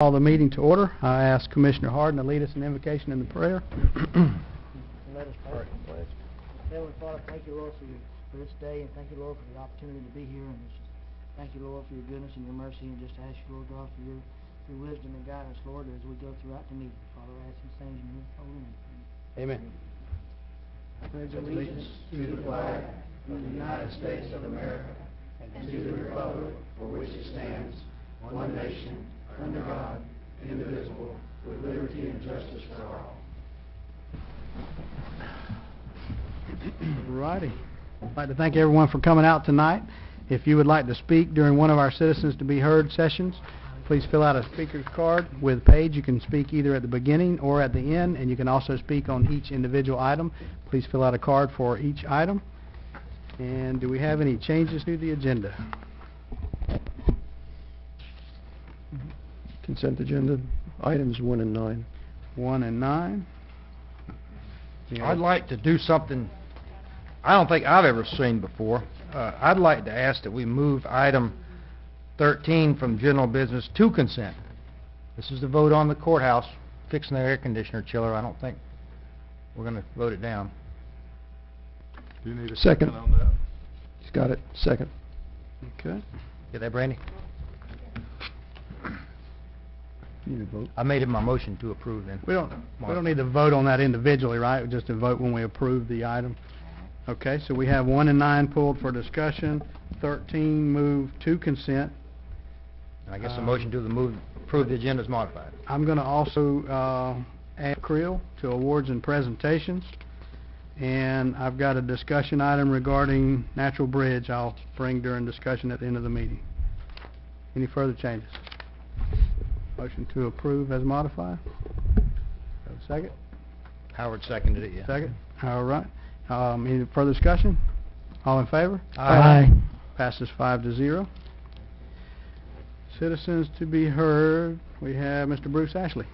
Call the meeting to order. I ask Commissioner Harden to lead us in invocation and the prayer. Let us pray. Heavenly Father, thank you, Lord, for this day, and thank you, Lord, for the opportunity to be here. And just thank you, Lord, for your goodness and your mercy, and just ask you, Lord God, for your wisdom and guidance, Lord, as we go throughout the meeting. Father, I ask these things in your holy name. Amen. Pledge allegiance to the flag of the United States of America and to the republic for which it stands, one nation, under God, indivisible, with liberty and justice for all. Righty. I'd like to thank everyone for coming out tonight. If you would like to speak during one of our Citizens to be Heard sessions, please fill out a speaker's card with Paige. You can speak either at the beginning or at the end, and you can also speak on each individual item. Please fill out a card for each item. And do we have any changes to the agenda? Consent agenda, items 1 and 9. 1 and 9. I'd like to do something I don't think I've ever seen before. I'd like to ask that we move item 13 from general business to consent. This is the vote on the courthouse fixing the air conditioner chiller. I don't think we're going to vote it down. Do you need a Second. on that? He's got it. Second. Okay. Get that, Brandy? Need a vote. I made it my motion to approve then. We don't need to vote on that individually, right? Just to vote when we approve the item. Okay, so we have 1 and 9 pulled for discussion, 13 moved to consent. And I guess the motion to approve the agenda is modified. I'm going to also add Creel to awards and presentations. And I've got a discussion item regarding Natural Bridge I'll bring during discussion at the end of the meeting. Any further changes? Motion to approve as modified. Have a second? Howard seconded it, yeah. Second? All right. Any further discussion? All in favor? Aye. Passes 5-0. Citizens to be heard. We have Mr. Bruce Ashley.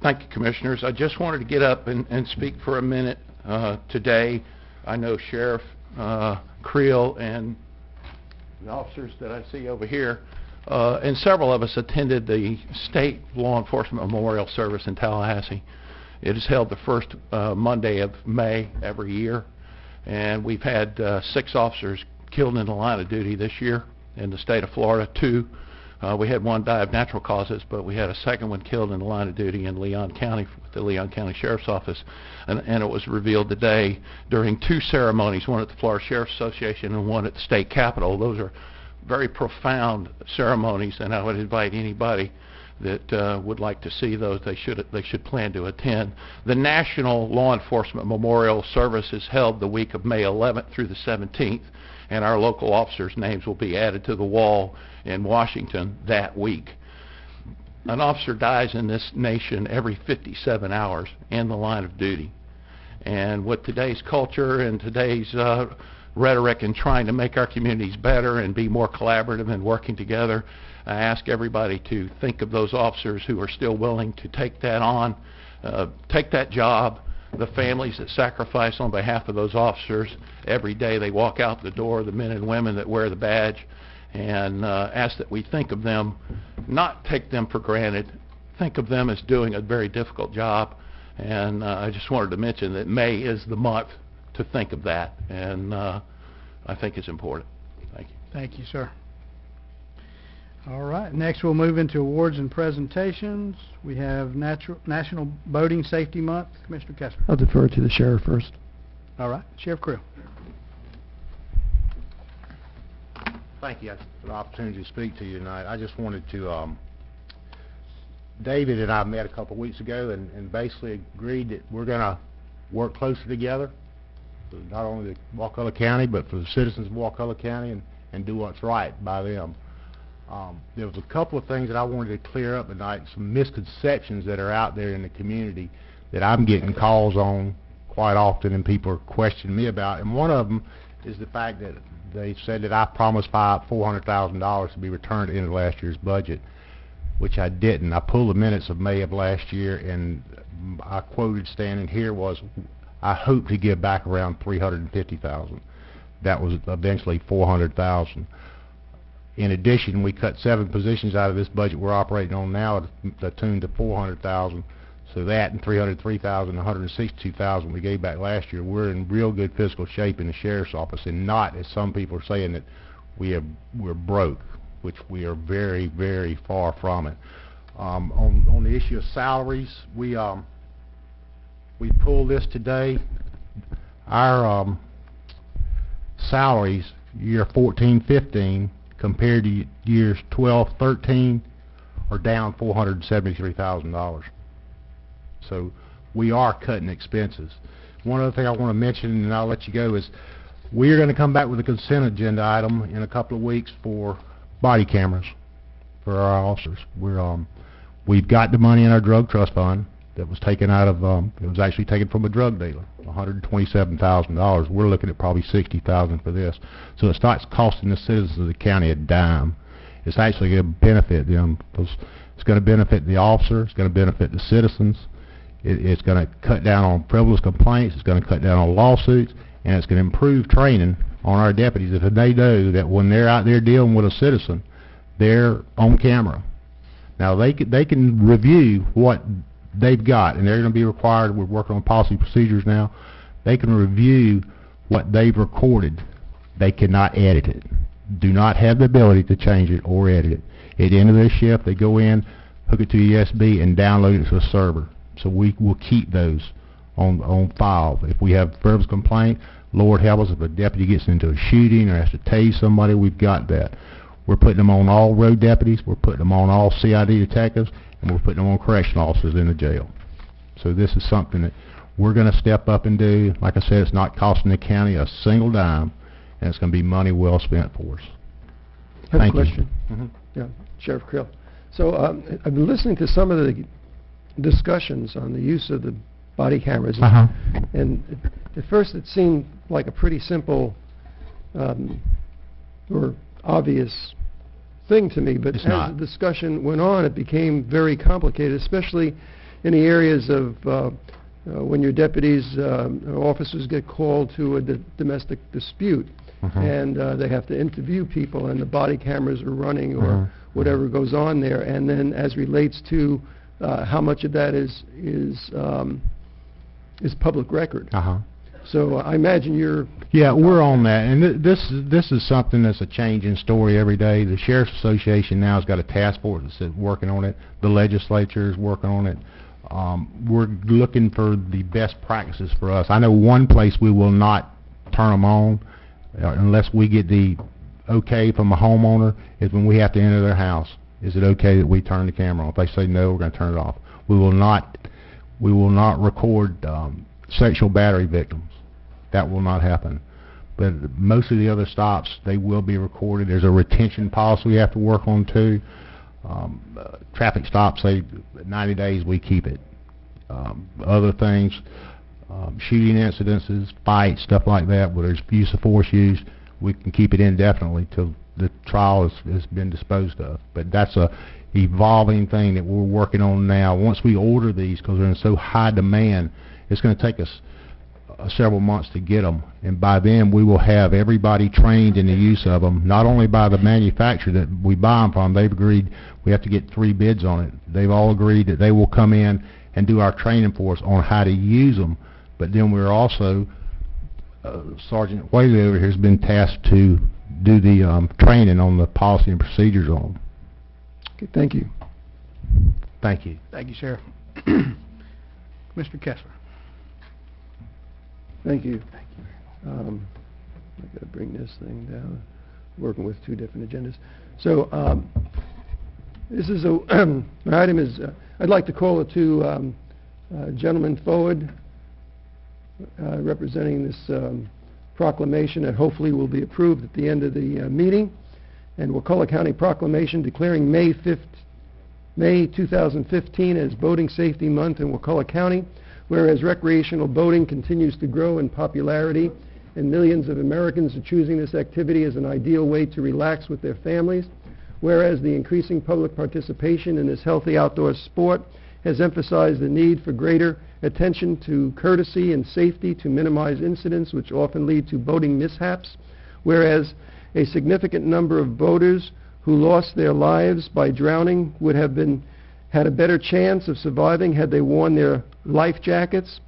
Thank you, Commissioners. I just wanted to get up and speak for a minute today. I know Sheriff Creel and the officers that I see over here, and several of us attended the State Law Enforcement Memorial Service in Tallahassee. It is held the first Monday of May every year, and we've had 6 officers killed in the line of duty this year in the state of Florida. 2. We had 1 die of natural causes, but we had a second one killed in the line of duty in Leon County with the Leon County Sheriff's Office, and it was revealed today during 2 ceremonies, one at the Florida Sheriff's Association and one at the state capitol. Those are very profound ceremonies, and I would invite anybody that would like to see those. They should plan to attend. The National Law Enforcement Memorial Service is held the week of May 11th through the 17th, and our local officers' names will be added to the wall in Washington that week. An officer dies in this nation every 57 hours in the line of duty. And with today's culture and today's rhetoric and trying to make our communities better and be more collaborative and working together, I ask everybody to think of those officers who are still willing to take that on, take that job, the families that sacrifice on behalf of those officers every day. They walk out the door, the men and women that wear the badge, and ask that we think of them, not take them for granted, think of them as doing a very difficult job. And I just wanted to mention that May is the month to think of that, and I think it's important. Thank you. Thank you, sir. All right, next we'll move into awards and presentations. We have National Boating Safety Month. Commissioner Kessler. I'll defer to the sheriff first. All right, Sheriff Creel. Thank you for the opportunity to speak to you tonight. I just wanted to, David and I met a couple of weeks ago and basically agreed that we're going to work closer together, not only the Wakulla County, but for the citizens of Wakulla County, and do what's right by them. There was a couple of things that I wanted to clear up tonight, some misconceptions that are out there in the community that I'm getting calls on quite often and people are questioning me about. And one of them is the fact that they said that I promised $400,000 to be returned into last year's budget, which I didn't. I pulled the minutes of May of last year, and I quoted standing here was, I hope to give back around $350,000. That was eventually $400,000. In addition, we cut 7 positions out of this budget we're operating on now, to tune to $400,000. So that and $303,000, $162,000 we gave back last year. We're in real good fiscal shape in the sheriff's office, and not, as some people are saying, that we're broke, which we are very, very far from it. On the issue of salaries, we pulled this today. Our salaries year 14-15 compared to years 12-13 are down $473,000. So we are cutting expenses. One other thing I want to mention, and I'll let you go, is we are going to come back with a consent agenda item in a couple of weeks for body cameras for our officers. We've got the money in our drug trust fund that was taken out of, it was actually taken from a drug dealer, $127,000. We're looking at probably $60,000 for this. So it's not costing the citizens of the county a dime. It's actually going to benefit them. It's going to benefit the officer. It's going to benefit the citizens. It's going to cut down on frivolous complaints. It's going to cut down on lawsuits, and it's going to improve training on our deputies if they know that when they're out there dealing with a citizen, they're on camera. Now they can review what they've got, and they're going to be required. We're working on policy procedures now. They can review what they've recorded. They cannot edit it. Do not have the ability to change it or edit it. At the end of their shift, they go in, hook it to a USB, and download it to a server. So we will keep those on file. If we have frivolous complaint, Lord help us, if a deputy gets into a shooting or has to tase somebody, we've got that. We're putting them on all road deputies, we're putting them on all CID detectives, and we're putting them on correctional officers in the jail. So this is something that we're going to step up and do. Like I said, it's not costing the county a single dime, and it's going to be money well spent for us. I have Thank a you. question. Mm-hmm. Yeah, Sheriff Creel. So I've been listening to some of the discussions on the use of the body cameras, and at first it seemed like a pretty simple or obvious thing to me, but It's as not. the discussion went on, it became very complicated, especially in the areas of when your deputies, officers get called to a domestic dispute, and they have to interview people, and the body cameras are running, or whatever goes on there, and then as relates to how much of that is public record. So I imagine you're... Yeah, we're on that, and this is something that's a changing story every day. The Sheriff's Association now has got a task force that's working on it. The legislature is working on it. We're looking for the best practices for us. I know one place we will not turn them on unless we get the okay from a homeowner is when we have to enter their house. Is it okay that we turn the camera on? If they say no, we're going to turn it off. We will not record sexual battery victims. That will not happen. But most of the other stops, they will be recorded. There's a retention policy we have to work on too. Traffic stops, say 90 days we keep it. Other things, shooting incidences, fights, stuff like that, where there's use of force used, we can keep it indefinitely till the trial has been disposed of. But that's a evolving thing that we're working on now. Once we order these, because they're in so high demand, it's going to take us several months to get them, and by then we will have everybody trained in the use of them, not only by the manufacturer that we buy them from. They've agreed we have to get 3 bids on it. They've all agreed that they will come in and do our training for us on how to use them, but then we're also Sergeant Whaley over here has been tasked to do the training on the policy and procedures on them. Okay, thank you. Thank you. Thank you, Sheriff. Mr. Kessler. Thank you. I got to bring this thing down. Working with 2 different agendas. So this is an item is I'd like to call the 2 gentlemen forward representing this proclamation that hopefully will be approved at the end of the meeting. And Wakulla County Proclamation declaring May 2015 as Boating Safety Month in Wakulla County. Whereas recreational boating continues to grow in popularity and millions of Americans are choosing this activity as an ideal way to relax with their families. Whereas the increasing public participation in this healthy outdoor sport has emphasized the need for greater attention to courtesy and safety to minimize incidents which often lead to boating mishaps. Whereas a significant number of boaters who lost their lives by drowning would have had a better chance of surviving had they worn their life jackets.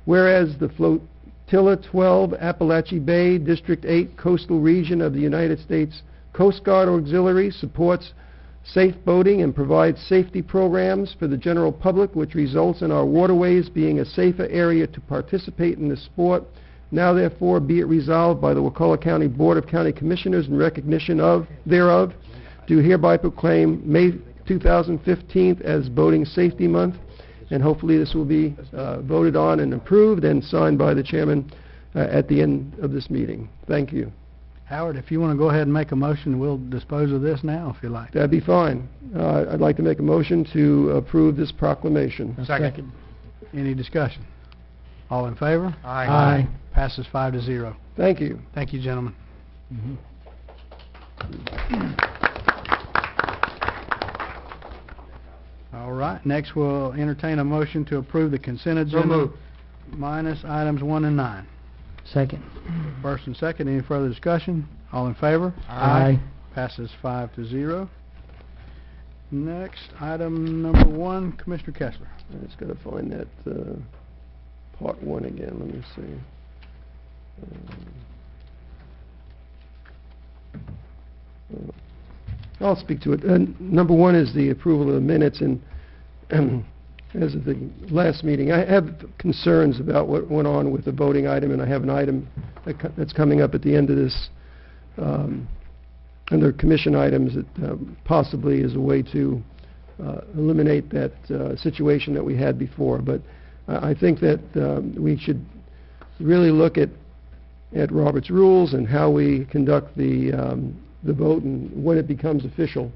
Whereas the Flotilla 12, Appalachia Bay, District 8 coastal region of the United States Coast Guard Auxiliary supports safe boating and provides safety programs for the general public, which results in our waterways being a safer area to participate in the sport. Now therefore be it resolved by the Wakulla County Board of County Commissioners in recognition thereof, do hereby proclaim May 2015 as Boating Safety Month, and hopefully this will be voted on and approved and signed by the chairman at the end of this meeting. Thank you. Howard, if you want to go ahead and make a motion, we'll dispose of this now, if you like. That'd be fine. I'd like to make a motion to approve this proclamation. Second. Any discussion? All in favor? Aye. Passes 5-0. Thank you. Thank you, gentlemen. All right, next we'll entertain a motion to approve the consent agenda. moved. Minus items 1 and 9. Second. First and second, any further discussion? All in favor? Aye. Passes 5-0. Next, item number 1, Commissioner Kessler. I just got to find that part 1 again. Let me see. I'll speak to it. Number 1 is the approval of the minutes, and as of the last meeting, I have concerns about what went on with the voting item, and I have an item that's coming up at the end of this under commission items that possibly is a way to eliminate that situation that we had before. But I think that we should really look at Robert's rules and how we conduct the vote and when it becomes official.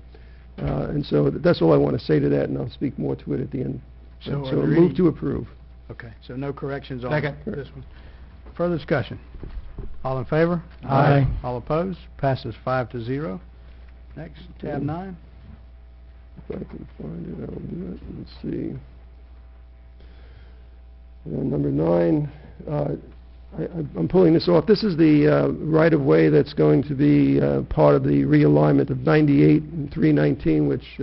And so that's all I want to say to that, and I'll speak more to it at the end. So are So there move any- to approve. Okay, so no corrections on Second. this one. Further discussion? All in favor? Aye. All opposed? Passes 5-0. Next, tab 9. If I can find it, I'll do it. Let's see. Number 9, I'm pulling this off. This is the right-of-way that's going to be part of the realignment of 98 and 319, which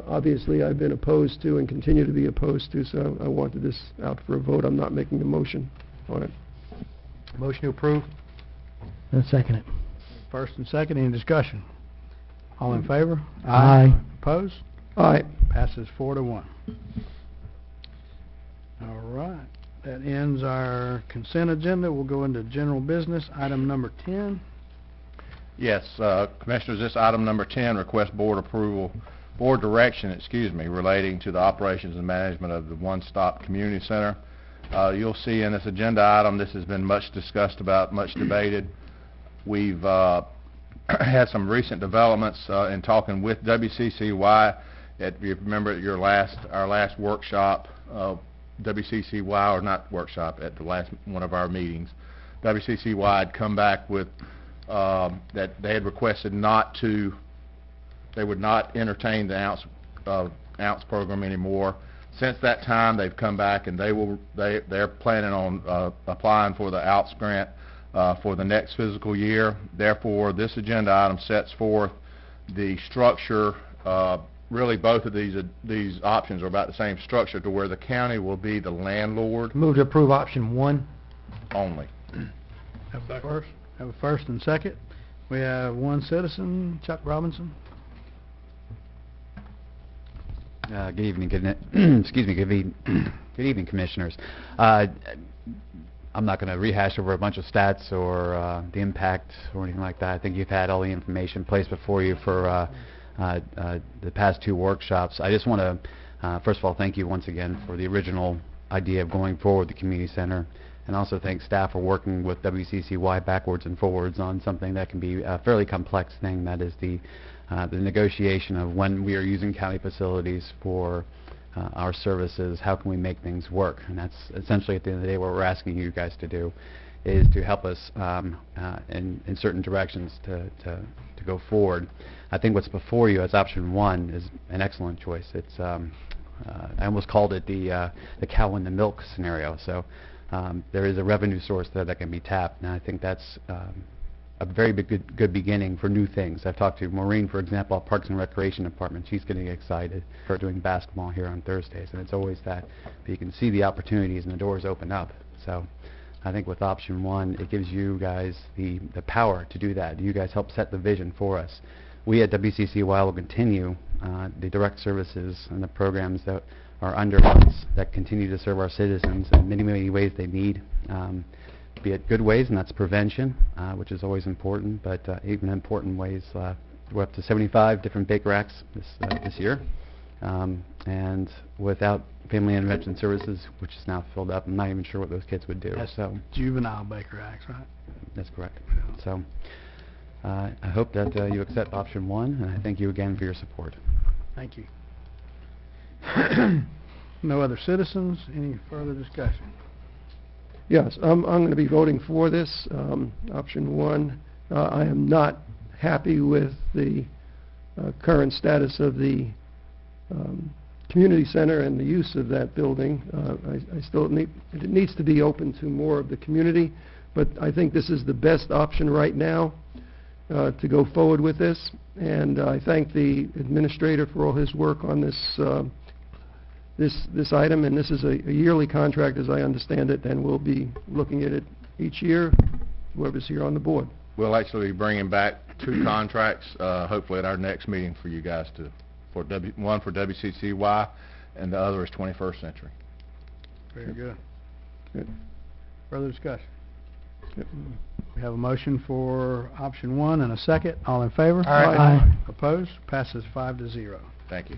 obviously I've been opposed to and continue to be opposed to, so I wanted this out for a vote. I'm not making a motion on it. Motion to approve. I'll second it. First and second, any discussion? All in favor? Aye. Opposed? Aye. Passes 4-1. All right. That ends our consent agenda. We'll go into general business. Item number 10. Yes, Commissioners, this item number 10 requests board direction, relating to the operations and management of the one-stop community center. You'll see in this agenda item, this has been much discussed about, much debated. We've had some recent developments in talking with WCCY. If you remember at our last workshop, WCCY, or not workshop, at the last one of our meetings, WCCY had come back with that they had requested they would not entertain the ounce program anymore. Since that time, they've come back and they're planning on applying for the ounce grant for the next fiscal year. Therefore, this agenda item sets forth the structure. Really, both of these options are about the same structure, to where the county will be the landlord Move to approve option 1. only. Have a first and second. We have one citizen, Chuck Robinson. Good evening, good evening, Commissioners. I'm not going to rehash over a bunch of stats or the impact or anything like that. I think you've had all the information placed before you for the past 2 workshops. I just want to, first of all, thank you once again for the original idea of going forward with the community center, and also thank staff for working with WCCY backwards and forwards on something that can be a fairly complex thing, that is the negotiation of when we are using county facilities for our services, how can we make things work. And that's essentially, at the end of the day, what we're asking you guys to do, is to help us in certain directions to go forward. I think what's before you as option 1 is an excellent choice. It's I almost called it the cow and the milk scenario. So there is a revenue source there that can be tapped, and I think that's a very good beginning for new things. I've talked to Maureen, for example, at Parks and Recreation Department. She's getting excited for doing basketball here on Thursdays, and it's always that. But you can see the opportunities and the doors open up. So I think with option one, it gives you guys the power to do that. You guys help set the vision for us. We at WCCY will continue the direct services and the programs that are under us that continue to serve our citizens in many, many ways they need. Be it good ways, and that's prevention, which is always important, but even important ways. We're up to 75 different Bake Racks this year. And without Family Intervention Services, which is now filled up, I'm not even sure what those kids would do. That's So juvenile Baker Acts, right? that's correct. So I hope that you accept option one, and I thank you again for your support. Thank you. No other citizens? Any further discussion? Yes, I'm going to be voting for this, option one. I am not happy with the current status of the community center and the use of that building. I still it needs to be open to more of the community, but I think this is the best option right now to go forward with this. And I thank the administrator for all his work on this this item, and this is a yearly contract as I understand it, and we'll be looking at it each year, whoever's here on the board. We'll actually be bringing back 2 contracts, hopefully at our next meeting for you guys one for WCCY, and the other is 21st Century. Very good. Good. Further discussion? Yep. We have a motion for option one and a second. All in favor? Aye. Opposed? Passes 5-0. Thank you.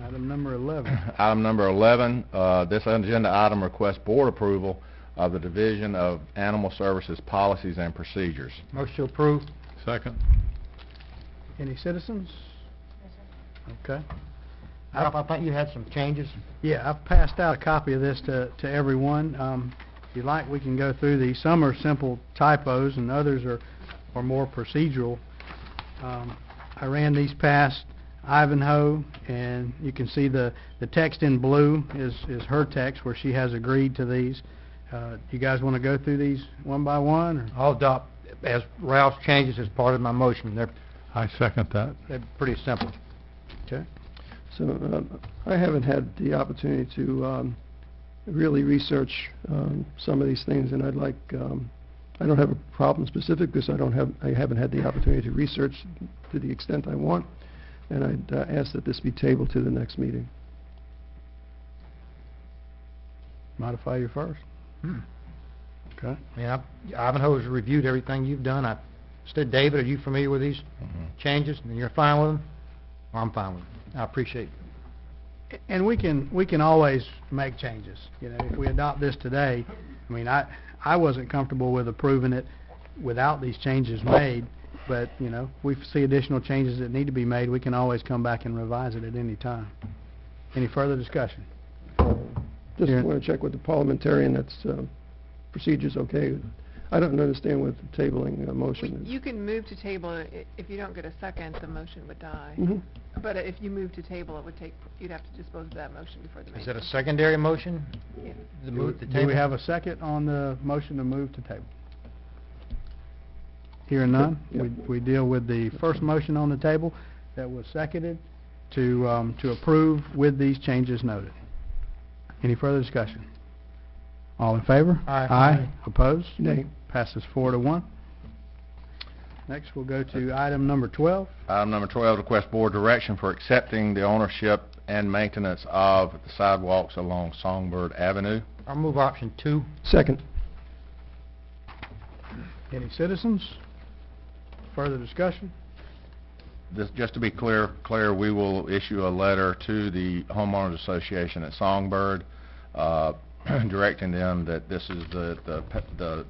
Item number 11. Item number 11, this agenda item requests board approval of the Division of Animal Services Policies and Procedures. Motion approved. Second. Any citizens? Okay. Ralph, I think you had some changes. Yeah, I've passed out a copy of this to everyone. If you like, we can go through these. Some are simple typos, and others are more procedural. I ran these past Ivanhoe, and you can see the text in blue is her text, where she has agreed to these. You guys want to go through these one by one? Or? I'll adopt as Ralph's changes as part of my motion. I second that. They're pretty simple. Okay. So I haven't had the opportunity to really research some of these things, and I'd like, I don't have a problem specific because I haven't had the opportunity to research to the extent I want, and I'd ask that this be tabled to the next meeting. Modify your first. Okay. I mean, Ivanhoe has reviewed everything you've done. David, are you familiar with these changes, and you're fine with them? Or I'm fine with them. I appreciate it. And we can always make changes. You know, if we adopt this today, I mean, I wasn't comfortable with approving it without these changes made, but, you know, if we see additional changes that need to be made, we can always come back and revise it at any time. Any further discussion? Just Yeah. want to check with the parliamentarian that's procedure's okay. I don't understand what the tabling motion is. You can move to table it. If you don't get a second, the motion would die. Mhm. But if you move to table, you'd have to dispose of that motion before the meeting. Is that a secondary motion? Yeah. To move to Do we have a second on the motion to move to table? Hearing none, Yep. we deal with the first motion on the table that was seconded to approve with these changes noted. Any further discussion? All in favor? Aye. Aye. Opposed? Nay. Passes 4-1. Next, we'll go to item number 12. Item number 12, request board direction for accepting the ownership and maintenance of the sidewalks along Songbird Avenue. I'll move option 2. Second. Any citizens? Further discussion? This, just to be clear, we will issue a letter to the homeowners association at Songbird, directing them that this is the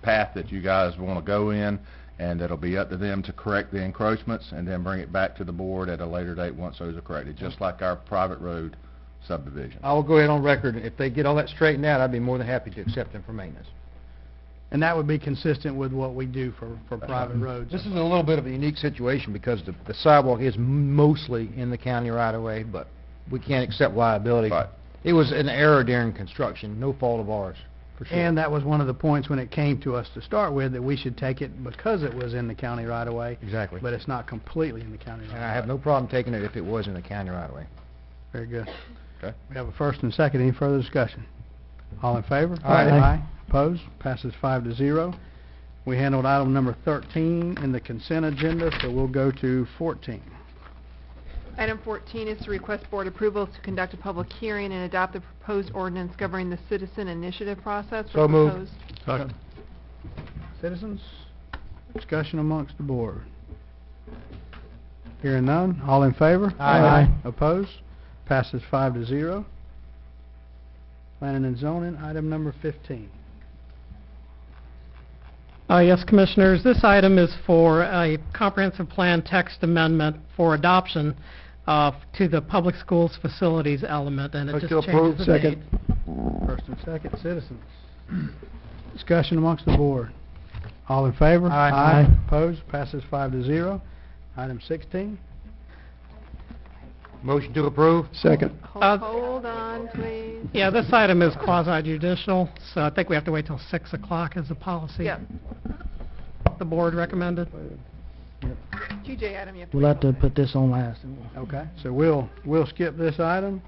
path that you guys want to go in, and it'll be up to them to correct the encroachments and then bring it back to the board at a later date once those are corrected, just like our private road subdivision. I will go ahead on record. If they get all that straightened out, I'd be more than happy to accept them for maintenance. And that would be consistent with what we do for private roads. This is a little bit of a unique situation because the sidewalk is mostly in the county right-of-way, but we can't accept liability. Right. It was an error during construction, no fault of ours. for sure. And that was one of the points when it came to us to start with, that we should take it because it was in the county right away. Exactly. But it's not completely in the county right And away. I have no problem taking it if it was in the county right away. Very good. Okay. We have a first and second. Any further discussion? All in favor? Aye. Opposed? Passes 5-0. We handled item number 13 in the consent agenda, so we'll go to 14. Item 14 is to request board approval to conduct a public hearing and adopt the proposed ordinance governing the citizen initiative process. So moved. Proposed. Second. Citizens? Discussion amongst the board. Hearing none. All in favor? Aye. Opposed? Passes 5-0. Planning and zoning, item number 15. Yes, Commissioners, this item is for a comprehensive plan text amendment for adoption to the public schools facilities element, and it Motion just to approve. changes the date. Second. First and second, citizens. Discussion amongst the board. All in favor? Aye. Opposed? Passes 5-0. Item 16. Motion to approve? Second. Hold on, please. Yeah, this item is quasi-judicial, so I think we have to wait till 6 o'clock as a policy. Yep. The board recommended. QJ item, you have to We'll wait have to till put this on last. Okay, so we'll skip this item,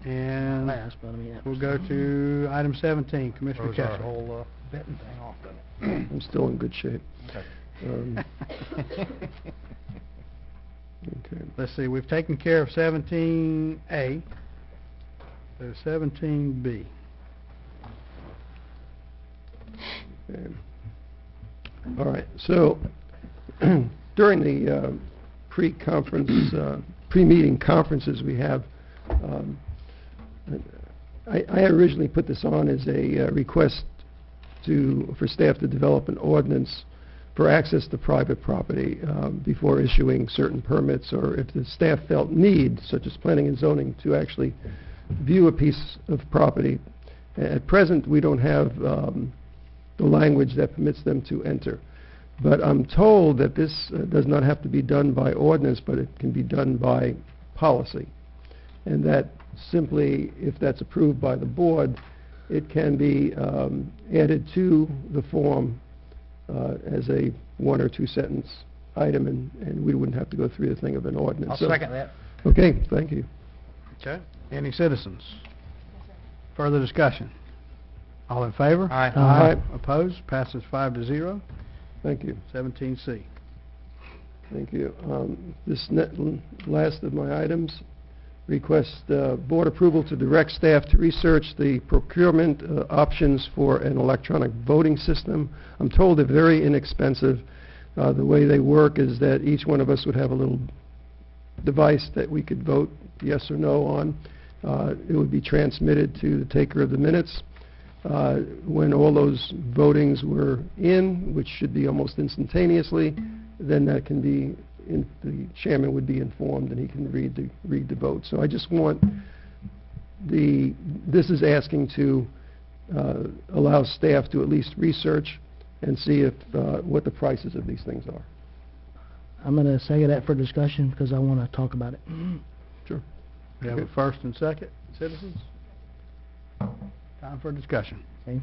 and Last, but I mean, that we'll was- go to item 17, Commissioner Throws our Kessler. whole betting thing off, doesn't it? I'm still in good shape. Um, Okay. Let's see, we've taken care of 17A. So 17B. Okay. All right, so during the pre-conference, pre-meeting conferences we have, I originally put this on as a request for staff to develop an ordinance for access to private property before issuing certain permits, or if the staff felt need, such as planning and zoning, to actually view a piece of property. At present, we don't have the language that permits them to enter. But I'm told that this does not have to be done by ordinance, but it can be done by policy. And that simply, if that's approved by the board, it can be added to the form as a 1 or 2 sentence item, and we wouldn't have to go through the thing of an ordinance. I'll So- second that. Okay, thank you. Okay. Any citizens? Further discussion? All in favor? Aye. Aye. Opposed? Passes 5-0. Thank you. 17C. Thank you. This last of my items, request board approval to direct staff to research the procurement options for an electronic voting system. I'm told they're very inexpensive. The way they work is that each one of us would have a little device that we could vote yes or no on. It would be transmitted to the taker of the minutes. When all those votings were in, which should be almost instantaneously, then that can be, the chairman would be informed and he can read the vote. So I just want this is asking to allow staff to at least research and see if what the prices of these things are. I'm going to say that for discussion because I want to talk about it. Sure. We have a Okay. first and second, citizens? Time for discussion. Okay,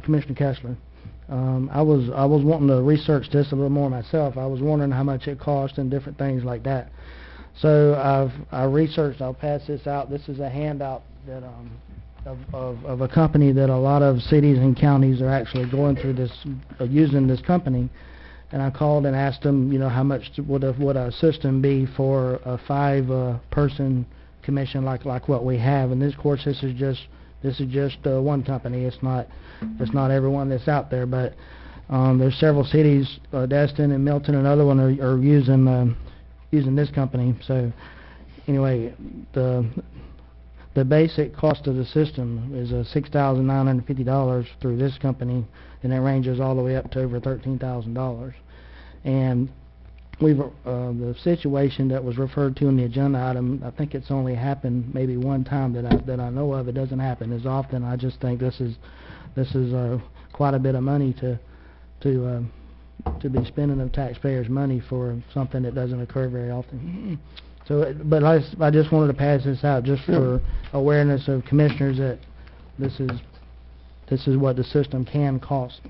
Commissioner Kessler, I was wanting to research this a little more myself. I was wondering how much it cost and different things like that. So I researched. I'll pass this out. This is a handout that of a company that a lot of cities and counties are actually going through this, using this company. And I called and asked them, you know, how much would a system be for a 5-person commission like what we have. And this, of course, this is just one company. It's not everyone that's out there, but there's several cities, Destin and Milton and other one are using this company. So anyway, the basic cost of the system is $6,950 through this company, and it ranges all the way up to over $13,000. And the situation that was referred to in the agenda item, I think it's only happened maybe one time that I know of. It doesn't happen as often. I just think this is quite a bit of money to be spending of taxpayers' money for something that doesn't occur very often. So, but I just wanted to pass this out just for awareness of commissioners that this is this is what the system can cost.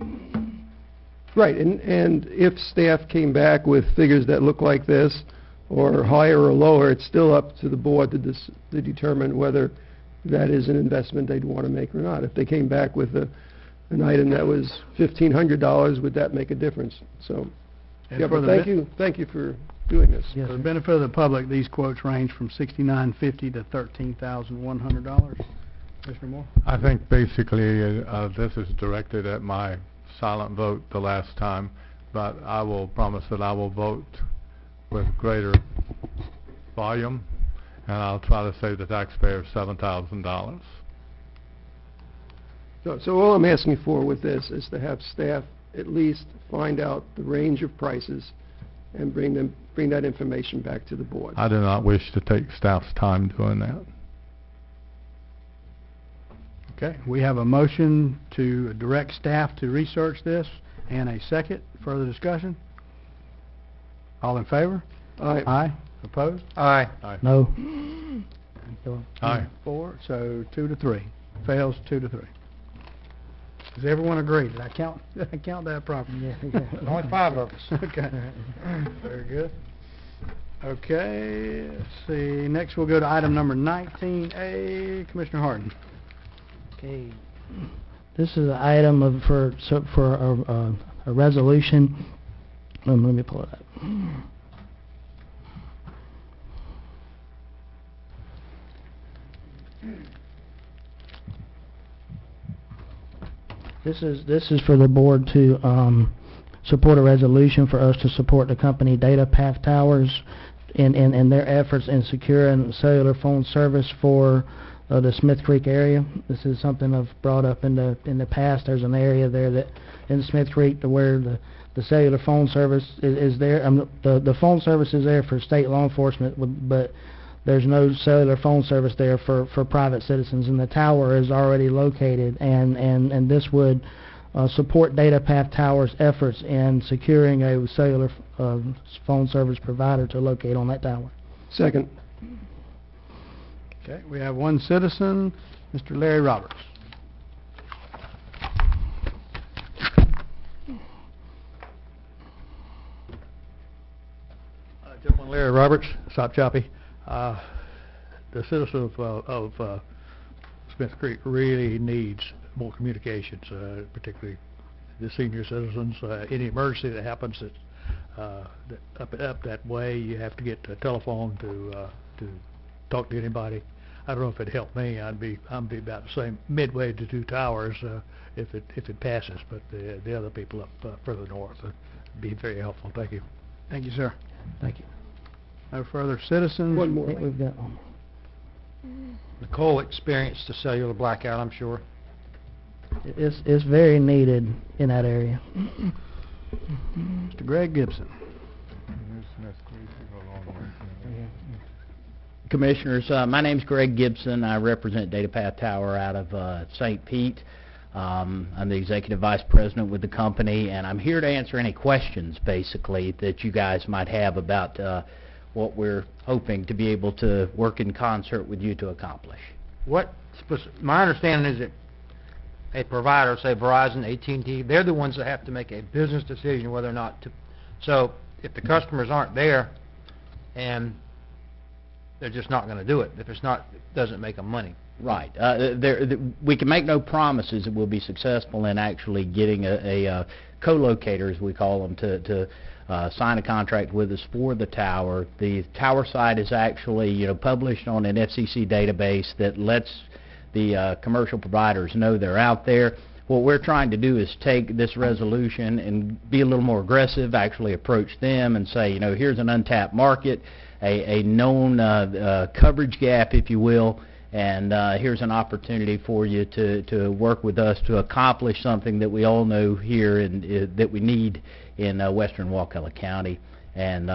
Right, and if staff came back with figures that look like this, or higher or lower, it's still up to the board to determine whether that is an investment they'd want to make or not. If they came back with an item that was $1,500, would that make a difference? So, And yeah, for but the thank you for doing this. Yes, For the sir. benefit of the public, these quotes range from $6,950 to $13,100. Mr. Moore? I think basically this is directed at my silent vote the last time, but I will promise that I will vote with greater volume, and I'll try to save the taxpayer $7,000. So all I'm asking for with this is to have staff at least find out the range of prices and bring that information back to the board. I do not wish to take staff's time doing that. Okay, we have a motion to direct staff to research this, and a second. Further discussion? All in favor? Aye. Aye. Opposed? Aye. No. Aye. 4, so 2 to 3. Fails 2 to 3. Does everyone agree? Did I count that properly? Yeah. There's only 5 of us. Okay. Very good. Okay, let's see. Next, we'll go to item number 19A. Commissioner Harden. Okay. This is an item for a resolution. Let me pull it up. This is for the board to support a resolution for us to support the company Data Path Towers in their efforts in securing cellular phone service for the Smith Creek area. This is something I've brought up in the past. There's an area there that in Smith Creek to where the cellular phone service is there. The phone service is there for state law enforcement, but there's no cellular phone service there for private citizens, and the tower is already located, and this would support Data Path Towers' efforts in securing a cellular phone service provider to locate on that tower. Second. Okay, we have one citizen, Mr. Larry Roberts. Gentleman Larry Roberts, Sop Choppy. The citizen of Smith Creek really needs more communications, particularly the senior citizens. Any emergency that happens up that way, you have to get a telephone to talk to anybody. I don't know if it'd help me. I'd be about the same midway to 2 towers if it passes, but the other people up further north would be very helpful. Thank you. Thank you, sir. Thank you. No further citizens? One I more. think we've got one. Nicole experienced a cellular blackout, I'm sure. It's very needed in that area. Mr. Greg Gibson. Commissioners, my name's Greg Gibson. I represent Data Path Tower out of St. Pete. I'm the executive vice president with the company, and I'm here to answer any questions, basically, that you guys might have about what we're hoping to be able to work in concert with you to accomplish. My understanding is that a provider, say Verizon, AT&T, they're the ones that have to make a business decision whether or not to. So if the customers aren't there, and they're just not going to do it. If it's not, it doesn't make them money. Right. We can make no promises that we'll be successful in actually getting a co-locator, as we call them, to sign a contract with us for the tower. The tower site is actually, published on an FCC database that lets the commercial providers know they're out there. What we're trying to do is take this resolution and be a little more aggressive, actually approach them and say, here's an untapped market, a known coverage gap, if you will, and here's an opportunity for you to work with us to accomplish something that we all know here and that we need in western Wakulla County, and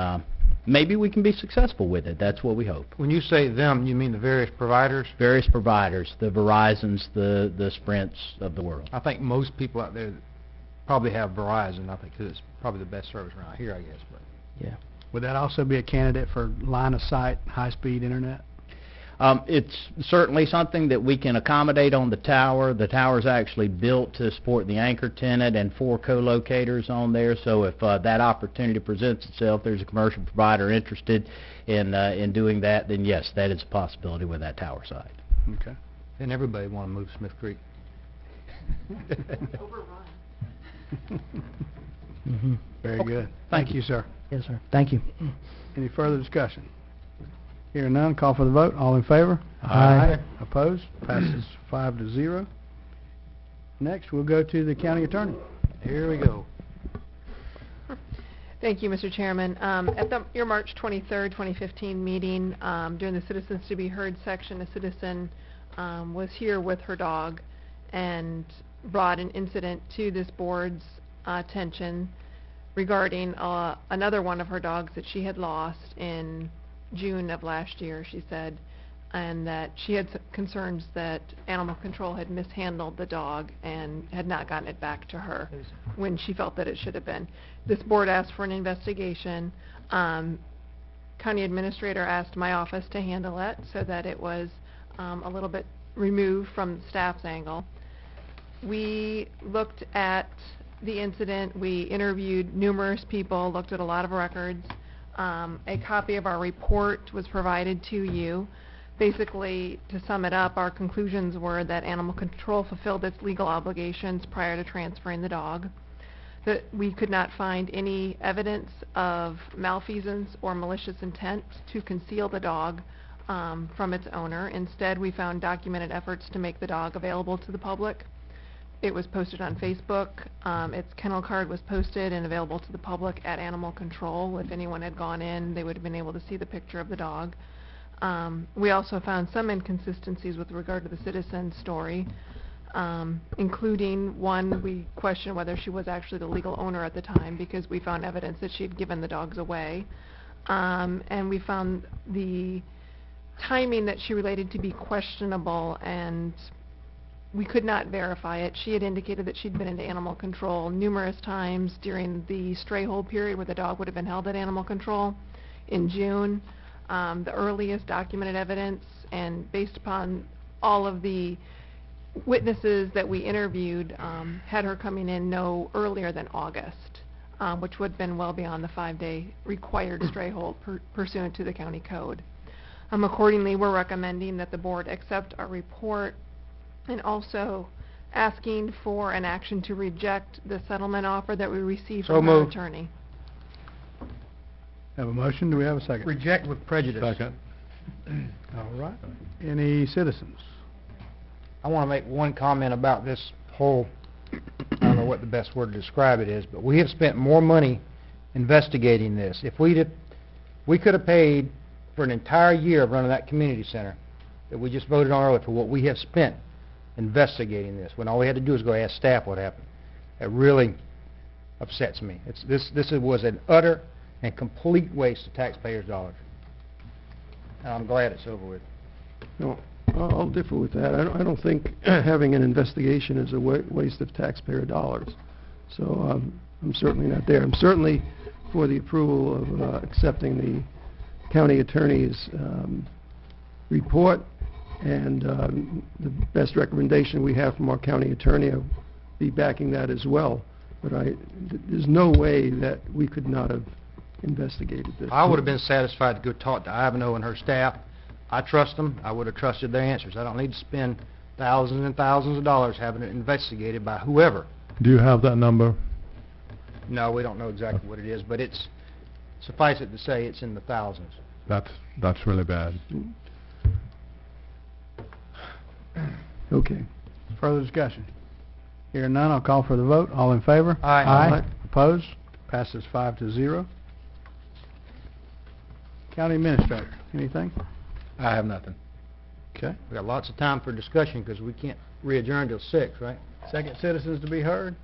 maybe we can be successful with it. That's what we hope. When you say them, you mean the various providers? Various providers, the Verizons, the Sprints of the world. I think most people out there probably have Verizon, I think, 'cause it's probably the best service around here, I guess. But Yeah. Would that also be a candidate for line-of-sight, high-speed internet? It's certainly something that we can accommodate on the tower. The tower's actually built to support the anchor tenant and 4 co-locators on there, so if that opportunity presents itself, there's a commercial provider interested in doing that, then yes, that is a possibility with that tower site. Okay. And everybody want to move Smith Creek. Very good. Thank you, sir. Yes, sir. Thank you. Any further discussion? Hearing none, call for the vote. All in favor? Aye. Opposed? Passes 5-0. Next, we'll go to the county attorney. Here we go. Thank you, Mr. Chairman. At your March 23rd, 2015 meeting, during the Citizens to be Heard section, a citizen was here with her dog and brought an incident to this board's attention regarding another one of her dogs that she had lost in June of last year, she said, and that she had concerns that animal control had mishandled the dog and had not gotten it back to her when she felt that it should have been. This board asked for an investigation. County administrator asked my office to handle it so that it was a little bit removed from the staff's angle. We looked at the incident. We interviewed numerous people, looked at a lot of records. A copy of our report was provided to you. Basically, to sum it up, our conclusions were that animal control fulfilled its legal obligations prior to transferring the dog, that we could not find any evidence of malfeasance or malicious intent to conceal the dog from its owner. Instead, we found documented efforts to make the dog available to the public. It was posted on Facebook. Its kennel card was posted and available to the public at Animal Control. If anyone had gone in, they would have been able to see the picture of the dog. We also found some inconsistencies with regard to the citizen's story, including one, we questioned whether she was actually the legal owner at the time because we found evidence that she had given the dogs away. And we found the timing that she related to be questionable, and we could not verify it. She had indicated that she'd been into animal control numerous times during the stray hold period where the dog would have been held at animal control in June. The earliest documented evidence, and based upon all of the witnesses that we interviewed, had her coming in no earlier than August, which would have been well beyond the 5-day required stray hold pursuant to the county code. Accordingly, we're recommending that the board accept our report and also asking for an action to reject the settlement offer that we received So from our moved. attorney. Have a motion, do we have a second? Reject with prejudice. Second. All right. Any citizens? I want to make one comment about this whole, I don't know what the best word to describe it is, but we have spent more money investigating this. If we could have paid for an entire year of running that community center that we just voted on earlier for what we have spent investigating this, when all we had to do was go ask staff what happened. It really upsets me. This was an utter and complete waste of taxpayers' dollars. And I'm glad it's over with. No, I'll differ with that. I don't think having an investigation is a waste of taxpayer dollars. So I'm certainly not there. I'm certainly for the approval of accepting the county attorney's report, and the best recommendation we have from our county attorney, I'll be backing that as well. But there's no way that we could not have investigated this. I would have been satisfied to go talk to Ivanhoe and her staff. I trust them. I would have trusted their answers. I don't need to spend thousands and thousands of dollars having it investigated by whoever. Do you have that number? No, we don't know exactly what it is, but it's, suffice it to say, it's in the thousands. That's really bad. Okay. Further discussion? Hearing none, I'll call for the vote. All in favor? Aye. Aye. Opposed? Passes 5-0. County Administrator, anything? I have nothing. Okay. We got lots of time for discussion because we can't re-adjourn till 6, right? Second citizens to be heard.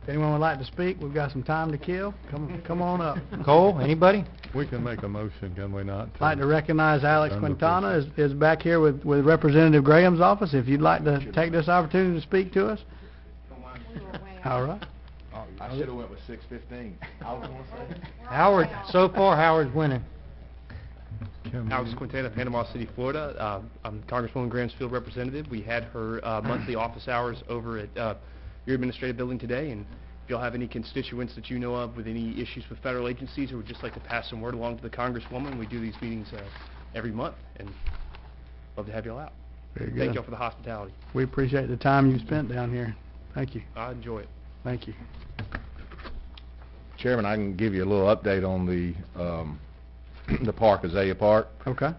If anyone would like to speak, we've got some time to kill. Come on up. Cole, anybody? We can make a motion, can we not? I'd like to recognize Alex Adjourn the Quintana is back here with Representative Graham's office. If you'd like to take this opportunity to speak to us. All right. I should have went with 6:15. Howard, so far Howard's winning. Alex Quintana, Panama City, Florida. I'm Congresswoman Graham's field representative. We had her monthly office hours over at your administrative building today, and if y'all have any constituents that you know of with any issues with federal agencies or would just like to pass some word along to the Congresswoman, we do these meetings every month, and love to have y'all out. Very good. Thank y'all for the hospitality. We appreciate the time you spent down here. Thank you. I enjoy it. Thank you. Chairman, I can give you a little update on the park, Azalea Park. Okay.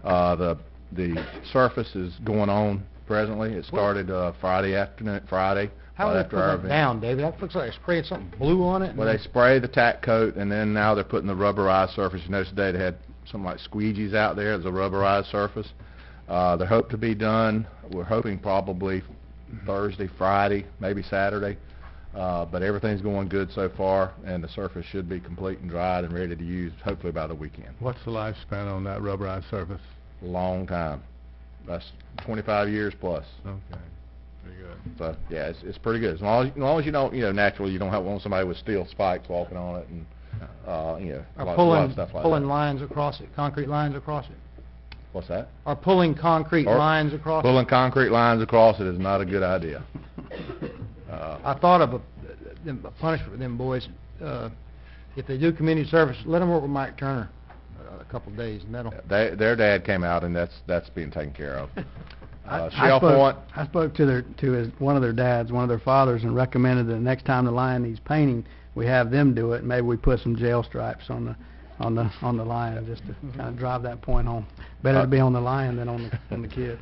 The surface is going on presently. It started Friday afternoon, How right are they after putting our it event. down, David? That looks like they sprayed something blue on it. Well, they spray the tack coat, and then now they're putting the rubberized surface. You notice today they had something like squeegees out there as a rubberized surface. They hope to be done. We're hoping probably Thursday, Friday, maybe Saturday. But everything's going good so far, and the surface should be complete and dried and ready to use hopefully by the weekend. What's the lifespan on that rubberized surface? Long time. That's 25 years plus. Okay, very good. So yeah, it's pretty good. As long as you don't, naturally you don't want somebody with steel spikes walking on it, and a lot of stuff like pulling that. lines across it, concrete lines across it. What's that? Or pulling concrete lines across Pulling it. concrete lines across it is not a good idea. I thought of a punishment for them boys. If they do community service, let them work with Mike Turner a couple of days, and that'll... Their dad came out, and that's being taken care of. I Shell Point. spoke to one of their dads, one of their fathers, and recommended that the next time the lion needs painting, we have them do it. Maybe we put some jail stripes on the lion just to kind of drive that point home. Better to be on the lion than on the kid.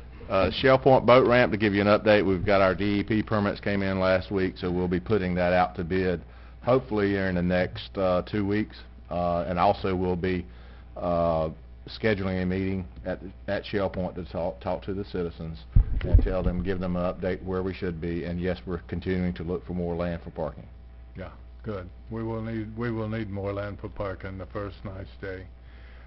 Shell Point Boat Ramp, to give you an update, we've got our DEP permits came in last week, so we'll be putting that out to bid hopefully here in the next 2 weeks. And also we'll be scheduling a meeting at Shell Point to talk to the citizens and give them an update where we should be. And yes, we're continuing to look for more land for parking. Yeah, good. We will need more land for parking the first nice day.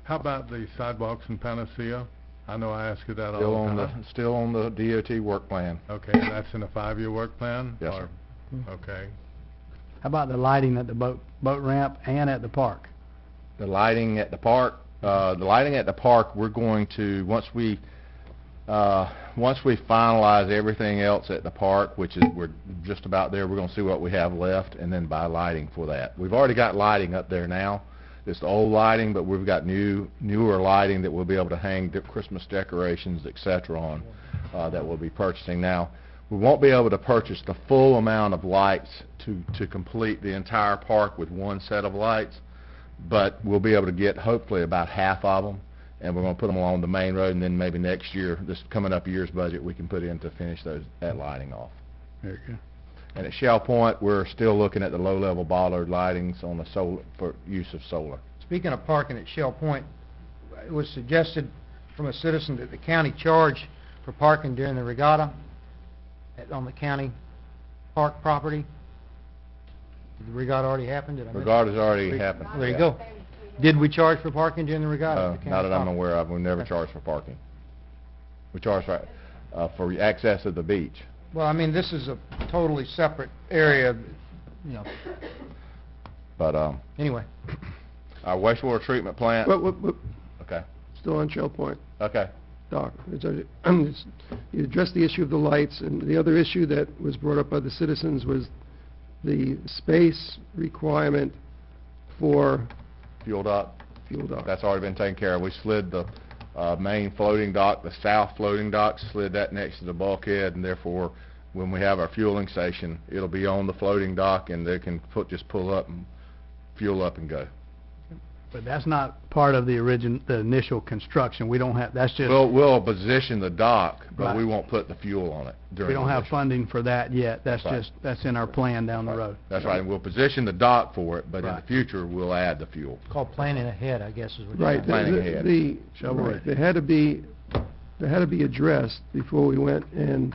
How about the sidewalks in Panacea? I know I ask you that all the time. Still on the DOT work plan. Okay, and that's in a 5-year work plan? Yes, sir. Okay. How about the lighting at the boat ramp and at the park? The lighting at the park, we're going to, once we finalize everything else at the park, which is we're just about there, we're going to see what we have left and then buy lighting for that. We've already got lighting up there now. It's the old lighting, but we've got newer lighting that we'll be able to hang Christmas decorations, etc. on that we'll be purchasing now. We won't be able to purchase the full amount of lights to complete the entire park with one set of lights, but we'll be able to get hopefully about half of them, and we're going to put them along the main road, and then maybe next year, this coming up year's budget, we can put in to finish that lighting off. Very good. And at Shell Point, we're still looking at the low-level bollard lightings on the solar for use of solar. Speaking of parking at Shell Point, it was suggested from a citizen that the county charge for parking during the regatta on the county park property. Did the regatta already happen? Did I miss it? Regatta's already happened. There you go. Did we charge for parking during the regatta? at the county Not that I'm park? aware of. We never charge for parking. We charge for access to the beach. Well, I mean, this is a totally separate area, But anyway. our wastewater treatment plant. Okay. Still on Shell Point. Okay. Doc, you addressed the issue of the lights, and the other issue that was brought up by the citizens was the space requirement for Fuel dock. fuel dock. That's already been taken care of. We slid the main floating dock, the south floating dock, slid that next to the bulkhead, and therefore, when we have our fueling station, it'll be on the floating dock, and they can just pull up and fuel up and go. But that's not part of the initial construction. We don't have, that's just... We'll position the dock, but Right. we won't put the fuel on it during We don't have the funding for that yet. That's Right. that's in our plan down the road. That's right, and we'll position the dock for it, but in the Right. future, we'll add the fuel. Called planning ahead, I guess is what Right. you're Planning ahead. Shovel-ready. They had to be addressed before we went and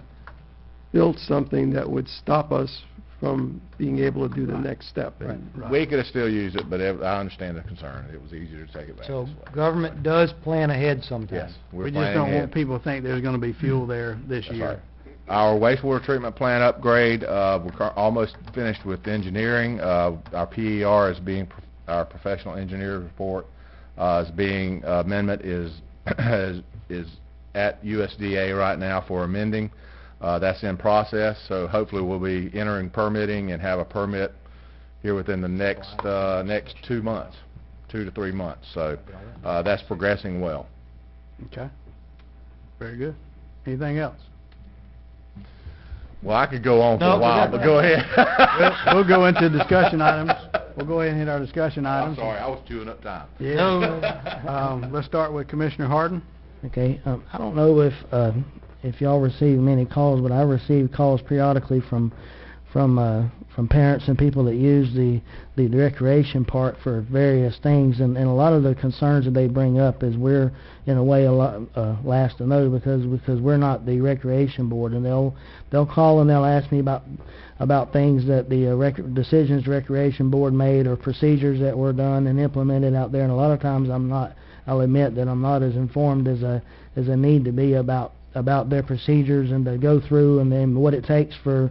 built something that would stop us from being able to do the next step. And We could have still used it, but I understand the concern. It was easier to take it back So this way. government does plan ahead sometimes. Yes, we're We just planning don't ahead. want people to think there's going to be fuel there this That's year. right. Our wastewater treatment plant upgrade, we're almost finished with engineering. Our PER is being, our professional engineer report amendment is is at USDA right now for amending. That's in process, so hopefully we'll be entering permitting and have a permit here within the next 2 months, 2 to 3 months. So that's progressing well. Okay. Very good. Anything else? Well, I could go on for No, a while, but go ahead. We'll go into discussion items. We'll go ahead and hit our discussion I'm items. sorry, I was chewing up time. Yeah. Let's start with Commissioner Harden. Okay, I don't know if y'all receive many calls, but I receive calls periodically from parents and people that use the recreation park for various things, and a lot of the concerns that they bring up is we're in a way a lot last to know because we're not the recreation board, and they'll call and they'll ask me about things that the decisions the recreation board made or procedures that were done and implemented out there, and a lot of times I'll admit that I'm not as informed as I need to be about their procedures and to go through and then what it takes for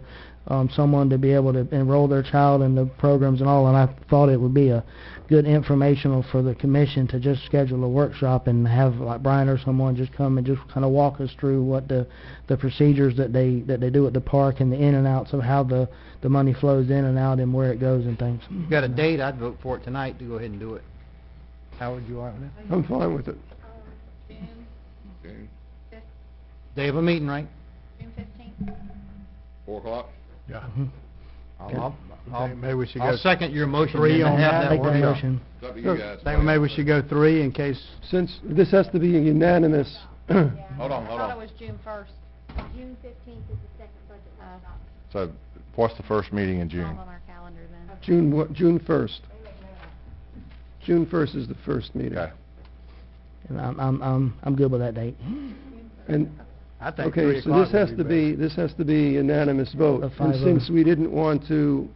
someone to be able to enroll their child in the programs and all, and I thought it would be a good informational for the commission to just schedule a workshop and have like Brian or someone just come and just kind of walk us through what the procedures that they do at the park and the in and outs of how the money flows in and out and where it goes and things. Got a date? I'd vote for it tonight to go ahead and do it. Howard, you all right with that? I'm fine with it. June Day of a meeting, right? June 15th. 4 o'clock? Yeah. Okay, maybe we should I'll go second your motion. 3 then to on have that. that Make that workshop. motion. It's up to you guys. Think maybe we should go 3 in case. Since this has to be a unanimous, Hold on, I hold thought it on. was June 1st. June 15th is the second budget workshop. So what's the first meeting in It's all June? on our calendar then. June 1st. June 1st is the first meeting. Okay. And I'm good with that date. And I think 3 okay, so o'clock this would be has to be unanimous vote. A And 5-0. since we didn't want to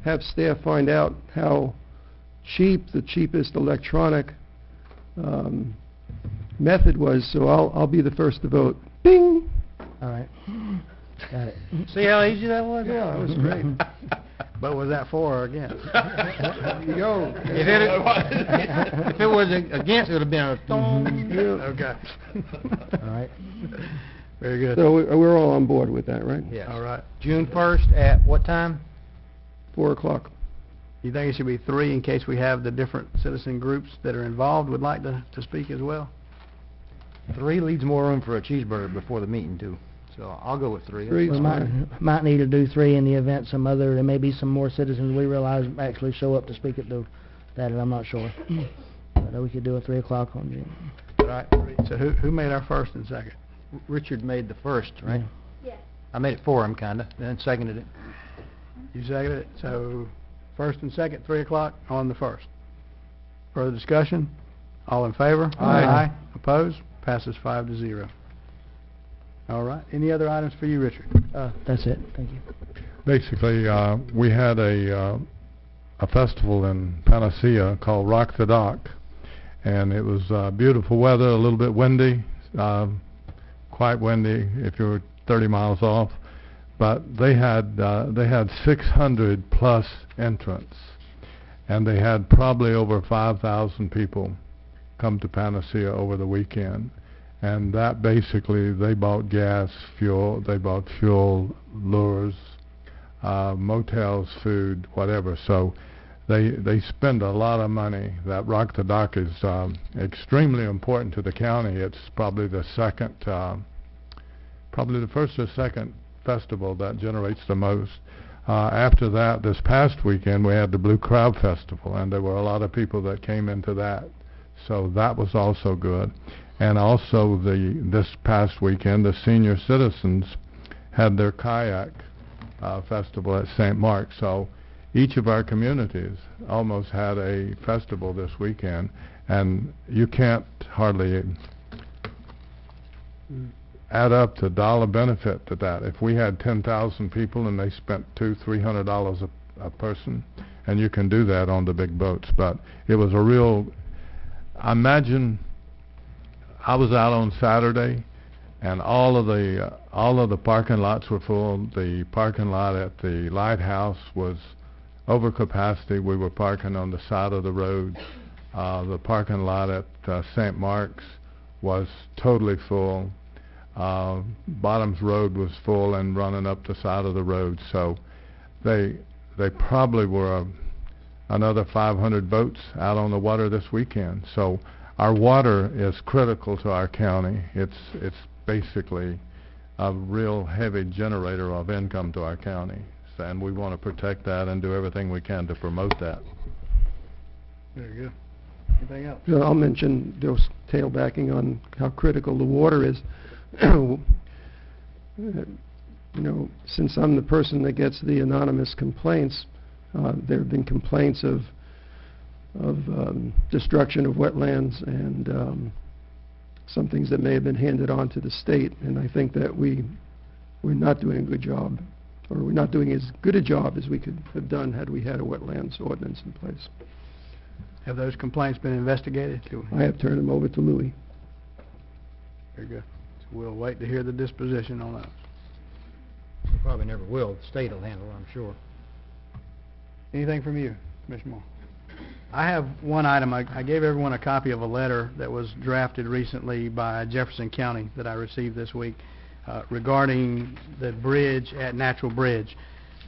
have staff find out how cheap the cheapest electronic method was, so I'll be the first to vote. Bing! All right. Got it. See how easy that was? Yeah, it was great. But was that for or against? There you go. If it was against, it would have been a thong. Okay. All right. Very good. So we're all on board with that, right? Yes. All right. June 1st at what time? 4 o'clock. You think it should be 3 in case we have the different citizen groups that are involved would like to speak as well? 3 leaves more room for a cheeseburger before the meeting too. So I'll go with 3. 3 We is fine. might need to do 3 in the event there may be some more citizens we realize actually show up to speak at that, and I'm not sure. But we could do a 3 o'clock on June. All right. So who made our first and second? Richard made the first, right? Yes. I made it for him, kinda, then seconded it. You seconded it, so first and second, 3 o'clock on the first. Further discussion? All in favor? Aye. Opposed? Passes 5-0. All right, any other items for you, Richard? That's it. Thank you. Basically, we had a festival in Panacea called Rock the Dock, and it was beautiful weather, a little bit windy, quite windy if you were 30 miles off, but they had 600 plus entrants, and they had probably over 5,000 people come to Panacea over the weekend. And that basically, they bought gas, fuel, they bought fuel, lures, motels, food, whatever. So they spend a lot of money. That Rock the Dock is extremely important to the county. It's probably the second, probably the first or second festival that generates the most. After that, this past weekend, we had the Blue Crab Festival, and there were a lot of people that came into that. So that was also good. And also this past weekend, the senior citizens had their kayak festival at St. Mark. So each of our communities almost had a festival this weekend, and you can't hardly add up the dollar benefit to that. If we had 10,000 people and they spent $200-300 a person, and you can do that on the big boats, but it was a real. Imagine. I was out on Saturday, and all of the parking lots were full. The parking lot at the lighthouse was over capacity. We were parking on the side of the road. The parking lot at St. Mark's was totally full. Bottoms Road was full and running up the side of the road, so they probably were another 500 boats out on the water this weekend. So our water is critical to our county. It's basically a real heavy generator of income to our county, and we want to protect that and do everything we can to promote that. Very good. Anything else? Yeah, I'll mention, just tailbacking on how critical the water is. You know, since I'm the person that gets the anonymous complaints, there have been complaints of destruction of wetlands and some things that may have been handed on to the state, and I think that we're not doing a good job, or we're not doing as good a job as we could have done had we had a wetlands ordinance in place. Have those complaints been investigated? I have turned them over to Louis. Very good. So we'll wait to hear the disposition on those. We probably never will. The state will handle it, I'm sure. Anything from you, Commissioner Moore? I have one item. I gave everyone a copy of a letter that was drafted recently by Jefferson County that I received this week regarding the bridge at Natural Bridge.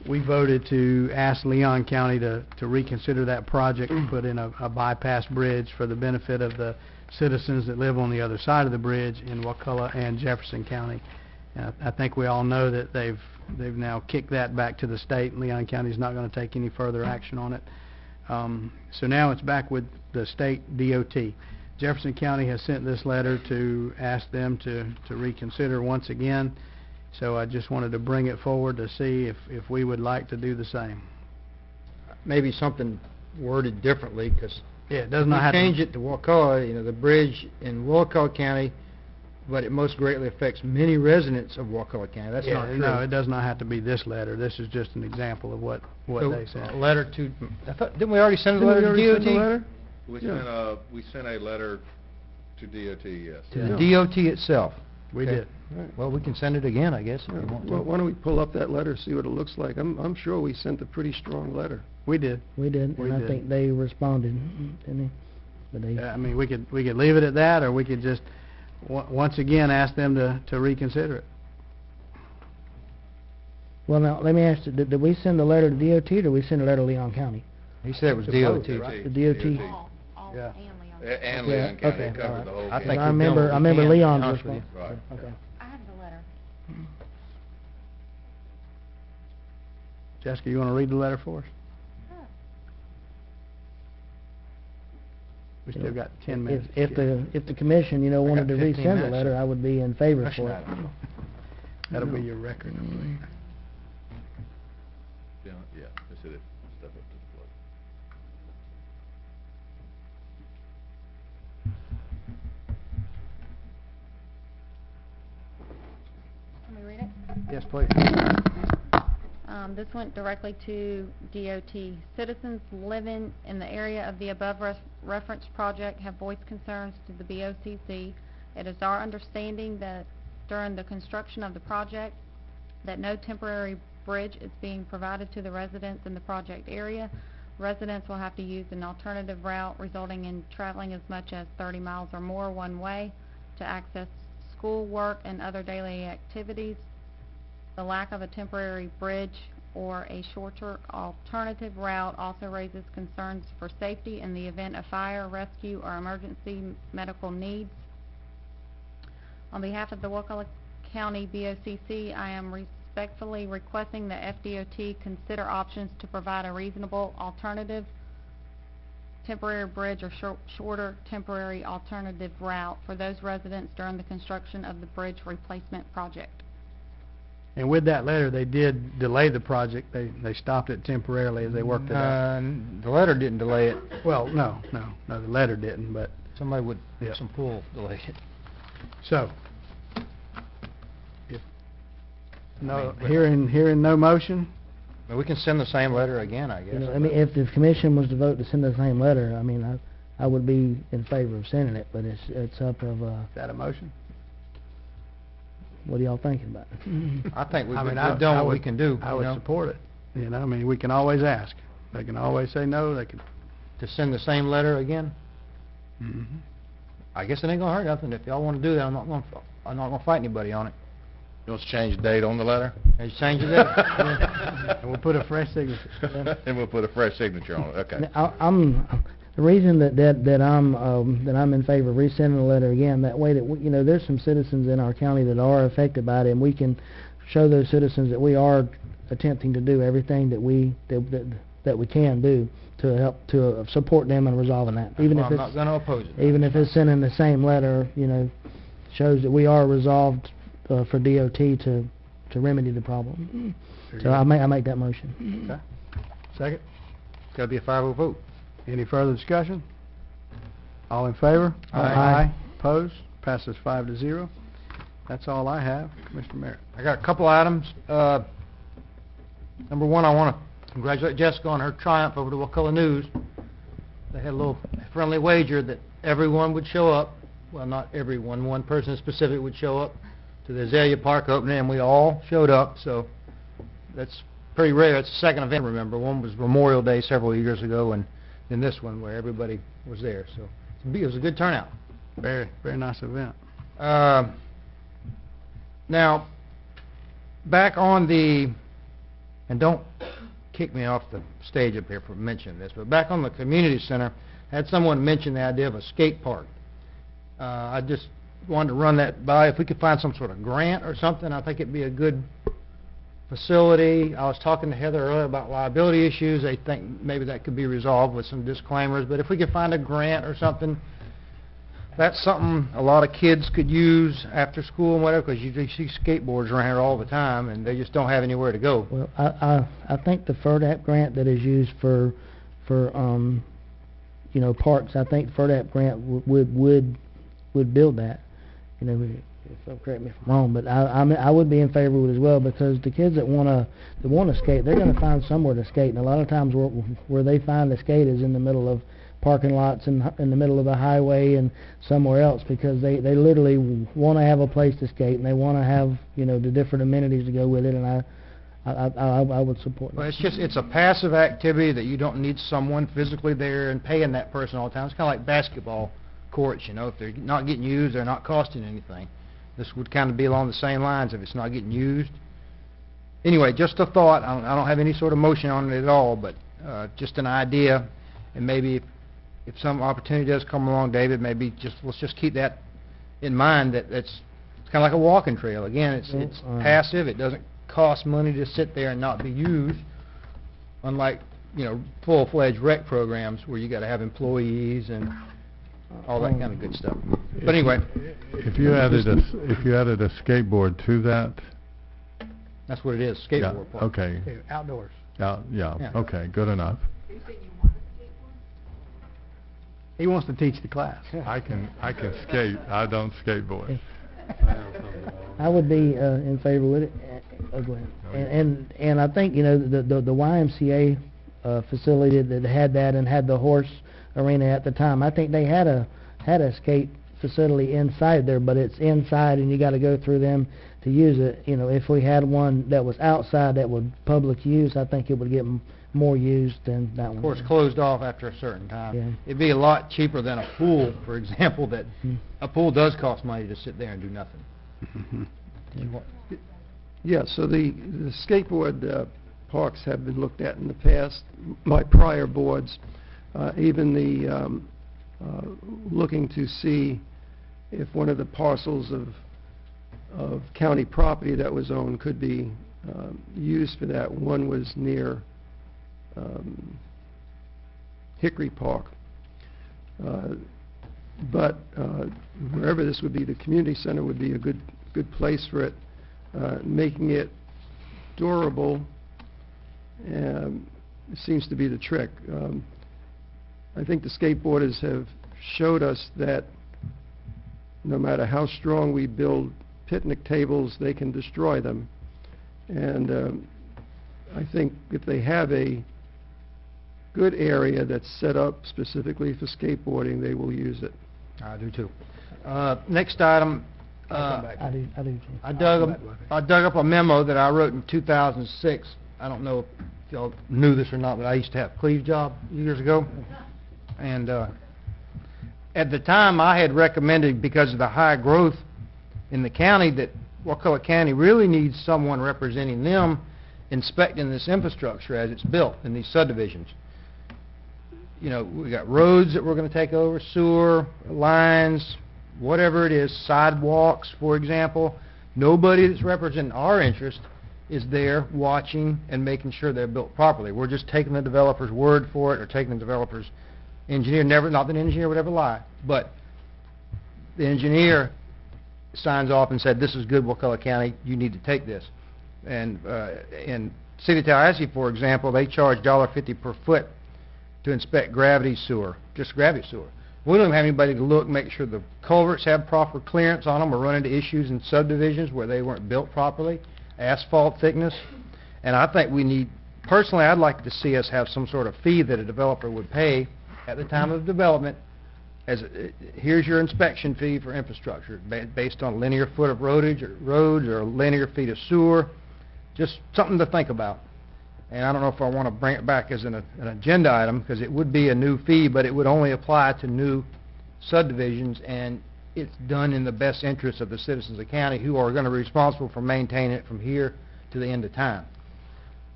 We voted to ask Leon County to reconsider that project and put in a bypass bridge for the benefit of the citizens that live on the other side of the bridge in Wakulla and Jefferson County. I think we all know that they've now kicked that back to the state. Leon County is not going to take any further action on it. So now it's back with the state DOT. Jefferson County has sent this letter to ask them to reconsider once again. So I just wanted to bring it forward to see if we would like to do the same. Maybe something worded differently, because Yeah, it does not have to change it to Wakulla, you know, the bridge in Wakulla County, but it most greatly affects many residents of Wakulla County. That's not true. No, it does not have to be this letter. This is just an example of what So, they said. a letter to, didn't we already send a letter to DOT? We sent a letter to DOT, yes. To the DOT itself. We Okay. did. Well, we can send it again, I guess, if you want to. Well, why don't we pull up that letter, see what it looks like? I'm sure we sent a pretty strong letter. We did. We did, We and I did. think they responded, didn't they? But they, I mean, we could leave it at that, or we could just once again ask them to reconsider it. well, now, let me ask you, did we send a letter to DOT, or did we send a letter to Leon County? He said it was DOT, The DOT? All Yeah. And Yeah, Leon County, okay, it covered all the right. whole I county. think I remember Leon's response. Right. Okay. I have the letter. Jessica, you want to read the letter for us? We still got 10 minutes. If the commission, you know, wanted to got 15 resend the minutes. letter, I would be in favor for it. That'll be your record, I believe. Yeah, they said it, step up to the plate. Can we read it? Yes, please. This went directly to DOT. Citizens living in the area of the above referenced project have voiced concerns to the BoCC. It is our understanding that during the construction of the project, that no temporary bridge is being provided to the residents in the project area. Residents will have to use an alternative route, resulting in traveling as much as 30 miles or more one way to access school, work, and other daily activities. The lack of a temporary bridge or a shorter alternative route also raises concerns for safety in the event of fire, rescue, or emergency medical needs. On behalf of the Wakulla County BoCC, I am respectfully requesting that FDOT consider options to provide a reasonable alternative temporary bridge or shorter temporary alternative route for those residents during the construction of the bridge replacement project. And with that letter, they did delay the project. They stopped it temporarily as they worked it out. The letter didn't delay it. Well, no, the letter didn't, but... Somebody with Yeah. some pull delayed it. So, if hearing no motion, But we can send the same letter again, I guess. You know, I mean, if the commission was to vote to send the same letter, I mean, I would be in favor of sending it, but it's up of, is that a motion? what are y'all thinking about? I think we've I mean, done I what we would- can do, I you would know, support it. You know, I mean, we can always ask. They can always say no, they can... to send the same letter again. Mhm. I guess it ain't gonna hurt nothing. If y'all wanna do that, I'm not gonna fight anybody on it. You want us to change the date on the letter? Let's change it up. And we'll put a fresh signature. And we'll put a fresh signature on it, okay. The reason that I'm in favor of resending the letter again, that way that there's some citizens in our county that are affected by it, and we can show those citizens that we are attempting to do everything that we can do to help to support them in resolving that. Even if I'm it's not gonna oppose it. even if it's sending the same letter, shows that we are resolved for DOT to remedy the problem. So I make that motion. Okay. Second? It's gotta be a 5-0 vote. Any further discussion? All in favor? Aye. Opposed? Passes 5-0. That's all I have, Commissioner Merritt. I got a couple items. Number one, I want to congratulate Jessica on her triumph over the Wakulla News. They had a little friendly wager that everyone would show up. Well, not everyone. One person specific would show up to the Azalea Park opening, and we all showed up. So that's pretty rare. It's the second event, remember. One was Memorial Day several years ago, and then this one where everybody was there. So it was a good turnout. Very, very nice event. Now, back on the, and don't kick me off the stage up here for mentioning this, but back on the community center, I had someone mention the idea of a skate park. I just wanted to run that by. If we could find some sort of grant or something, I think it'd be a good facility. I was talking to Heather earlier about liability issues. They think maybe that could be resolved with some disclaimers, but if we could find a grant or something, that's something a lot of kids could use after school and whatever, because you see skateboards around here all the time, and they just don't have anywhere to go. Well, I think the FERDAP grant that is used for parks, I think FERDAP grant would build that. Correct me if I'm wrong, but I would be in favor of it as well, because the kids that wanna skate, they're gonna find somewhere to skate, and a lot of times where they find to skate is in the middle of parking lots and in the middle of the highway and somewhere else, because they literally want to have a place to skate, and they want to have the different amenities to go with it, and I would support Well, that. it's a passive activity that you don't need someone physically there and paying that person all the time. It's kind of like basketball courts, if they're not getting used, they're not costing anything. This would kind of be along the same lines if it's not getting used. Anyway, just a thought. I don't have any sort of motion on it at all, but just an idea, and maybe if some opportunity does come along, David, maybe let's just keep that in mind, that it's kind of like a walking trail. Again, it's passive. It doesn't cost money to sit there and not be used, unlike full-fledged rec programs where you got to have employees and all that kind of good stuff. But anyway, if you added a skateboard to that, that's what it is, skateboard park. okay. Outdoors. Yeah. Okay, good enough. He wants to teach the class. I can skate. I don't skateboard. I would be in favor with it. Go ahead. And I think the YMCA facility that had that and had the horse arena at the time, I think they had a skate facility inside there, but it's inside and you got to go through them to use it. If we had one that was outside that would public use, I think it would get more used than that one. Of course, closed off after a certain time. Yeah. It'd be a lot cheaper than a pool, for example. That a pool does cost money to sit there and do nothing. Yeah, so the skateboard parks have been looked at in the past by prior boards, even the looking to see if one of the parcels of county property that was owned could be used for that. One was near Hickory Park. But wherever this would be, the community center would be a good place for it. Making it durable seems to be the trick. I think the skateboarders have showed us that no matter how strong we build picnic tables, they can destroy them. And I think if they have a good area that's set up specifically for skateboarding, they will use it. I do too. Next item. I do too. I dug up a memo that I wrote in 2006. I don't know if y'all knew this or not, but I used to have a Cleve job years ago, and at the time, I had recommended, because of the high growth in the county, that Wakulla County really needs someone representing them inspecting this infrastructure as it's built in these subdivisions. You know, we got roads that we're going to take over, sewer, lines, whatever it is, sidewalks, for example. Nobody that's representing our interest is there watching and making sure they're built properly. We're just taking the developer's word for it, or taking the developer's engineer, not that an engineer would ever lie, but the engineer signs off and said, this is good, Wakulla County, you need to take this. And in City of Tallahassee, for example, they charge $1.50 per foot to inspect gravity sewer, just gravity sewer. We don't even have anybody to look, make sure the culverts have proper clearance on them, or run into issues in subdivisions where they weren't built properly, asphalt thickness. And I think we need, personally, I'd like to see us have some sort of fee that a developer would pay at the time of development, as here's your inspection fee for infrastructure, based on linear foot of roads or linear feet of sewer. Just something to think about. And I don't know if I want to bring it back as an agenda item, because it would be a new fee, but it would only apply to new subdivisions, and it's done in the best interest of the citizens of the county, who are going to be responsible for maintaining it from here to the end of time.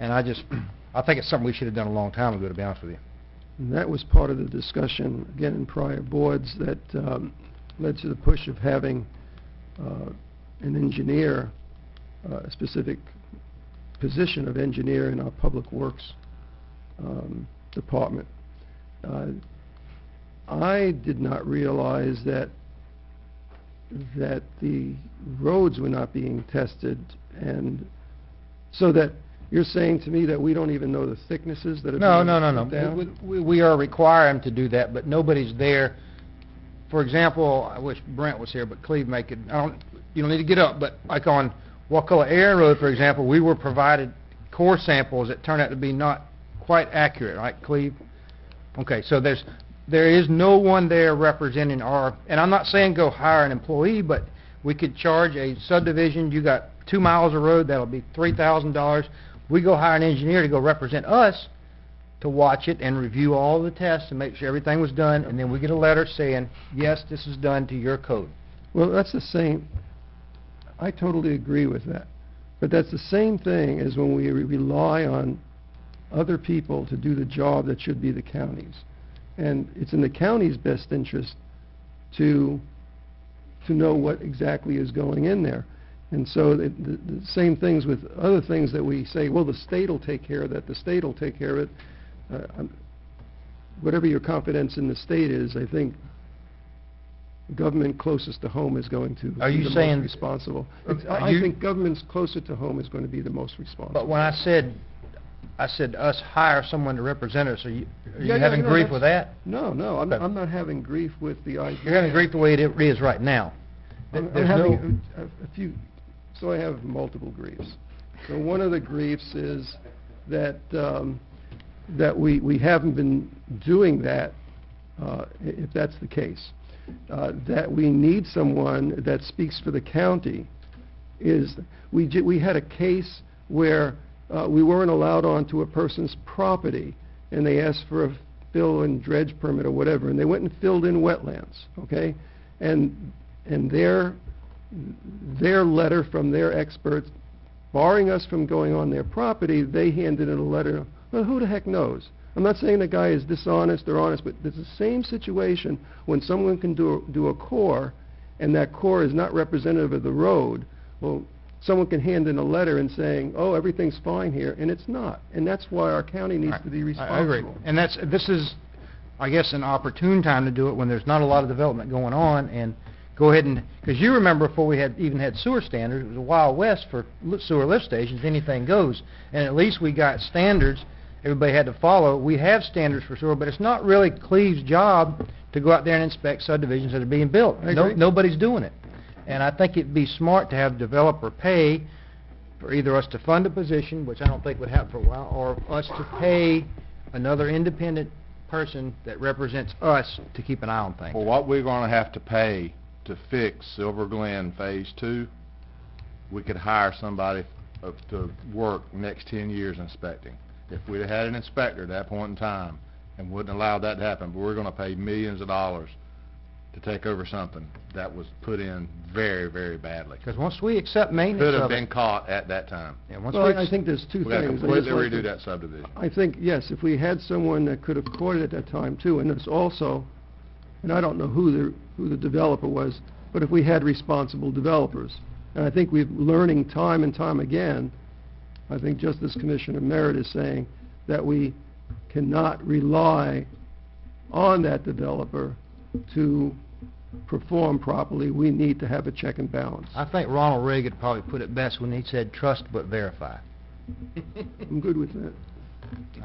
And I think it's something we should have done a long time ago, to be honest with you. And that was part of the discussion, again, in prior boards, that led to the push of having an engineer, a specific position of engineer in our Public Works department. I did not realize that the roads were not being tested, and so that you're saying to me that we don't even know the thicknesses that are being put down? We are requiring to do that, but nobody's there. For example, I wish Brent was here, but Cleve make it. You don't need to get up, but like on Wakulla Air Road, for example, we were provided core samples that turned out to be not quite accurate, right, Cleve? Okay, so there is no one there representing our, and I'm not saying go hire an employee, but we could charge a subdivision. You got 2 miles of road, that'll be $3,000. We go hire an engineer to go represent us, to watch it and review all the tests and make sure everything was done, and then we get a letter saying, yes, this is done to your code. Well, that's the same. I totally agree with that. But that's the same thing as when we rely on other people to do the job that should be the county's. And it's in the county's best interest to know what exactly is going in there. And so the same things with other things that we say, well, the state will take care of that, the state will take care of it. Whatever your confidence in the state is, I think government closest to home is going to be the most responsible. I think government's closer to home is going to be the most responsible. But when I said us hire someone to represent us, are you having grief with that? No, I'm not having grief with the idea. You're having grief the way it is right now. I'm having a few, so I have multiple griefs. So one of the griefs is that that we haven't been doing that, if that's the case. That we need someone that speaks for the county. We had a case where we weren't allowed onto a person's property, and they asked for a fill and dredge permit or whatever, and they went and filled in wetlands, okay? And their letter from their experts barring us from going on their property, they handed in a letter. Well, who the heck knows? I'm not saying the guy is dishonest or honest, but there's the same situation when someone can do a core, and that core is not representative of the road. Well, someone can hand in a letter and saying, oh, everything's fine here, and it's not. And that's why our county needs to be responsible. I agree. And this is, I guess, an opportune time to do it when there's not a lot of development going on, and go ahead and, because you remember before we even had sewer standards, it was a Wild West for sewer lift stations, anything goes. And at least we got standards everybody had to follow. We have standards for sewer, but it's not really Cleve's job to go out there and inspect subdivisions that are being built. Nobody's doing it. And I think it'd be smart to have the developer pay for either us to fund a position, which I don't think would happen for a while, or us to pay another independent person that represents us to keep an eye on things. Well, what we're going to have to pay to fix Silver Glen Phase 2, we could hire somebody to work next 10 years inspecting. If we'd have had an inspector at that point in time and wouldn't allow that to happen, but we're going to pay millions of dollars to take over something that was put in very, very badly. Because once we accept Could maintenance have of been it, caught at that time. yeah, once Well, we I think there's two We gotta things. I completely just like redo to- that subdivision. I think, yes, if we had someone that could have caught it at that time too, and it's also, and I don't know who the developer was, but if we had responsible developers, and I think we're learning time and time again, I think just as Commissioner Merritt is saying, that we cannot rely on that developer to perform properly. We need to have a check and balance. I think Ronald Reagan probably put it best when he said, "Trust but verify." I'm good with that.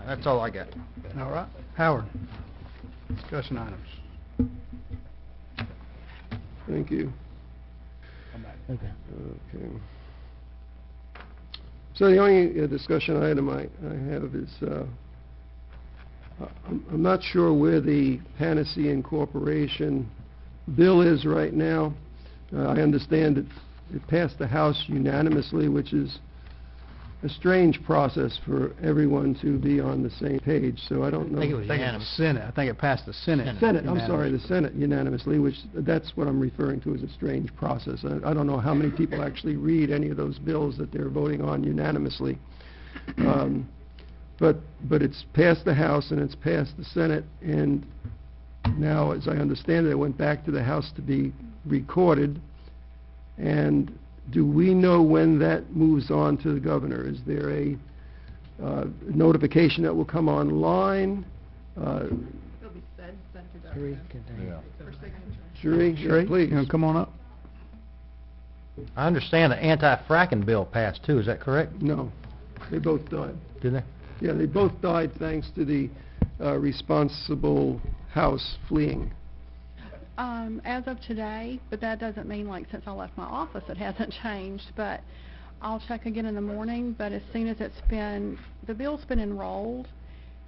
That's all I got. All right. Howard, discussion items. Thank you. Okay. Okay. So the only discussion item I have is, I'm not sure where the Panacea Incorporation bill is right now. I understand it passed the House unanimously, which is a strange process for everyone to be on the same page, so I don't know. I think it was I think it was the Senate. I think it passed the Senate. Senate, I'm sorry, the Senate unanimously, which, that's what I'm referring to as a strange process. I don't know how many people actually read any of those bills that they're voting on unanimously. But it's passed the House and it's passed the Senate, and now, as I understand it, it went back to the House to be recorded. And do we know when that moves on to the governor? Is there a notification that will come online? It'll be sent to Sheree, Dr. Yeah. for signature. Sheree, Sheree, please. you wanna come on up? I understand the anti-fracking bill passed too, is that correct? No, they both died. Did they? Yeah, they both died thanks to the responsible House fleeing. As of today, but that doesn't mean, like, since I left my office, it hasn't changed, but I'll check again in the morning, but as soon as the bill's been enrolled,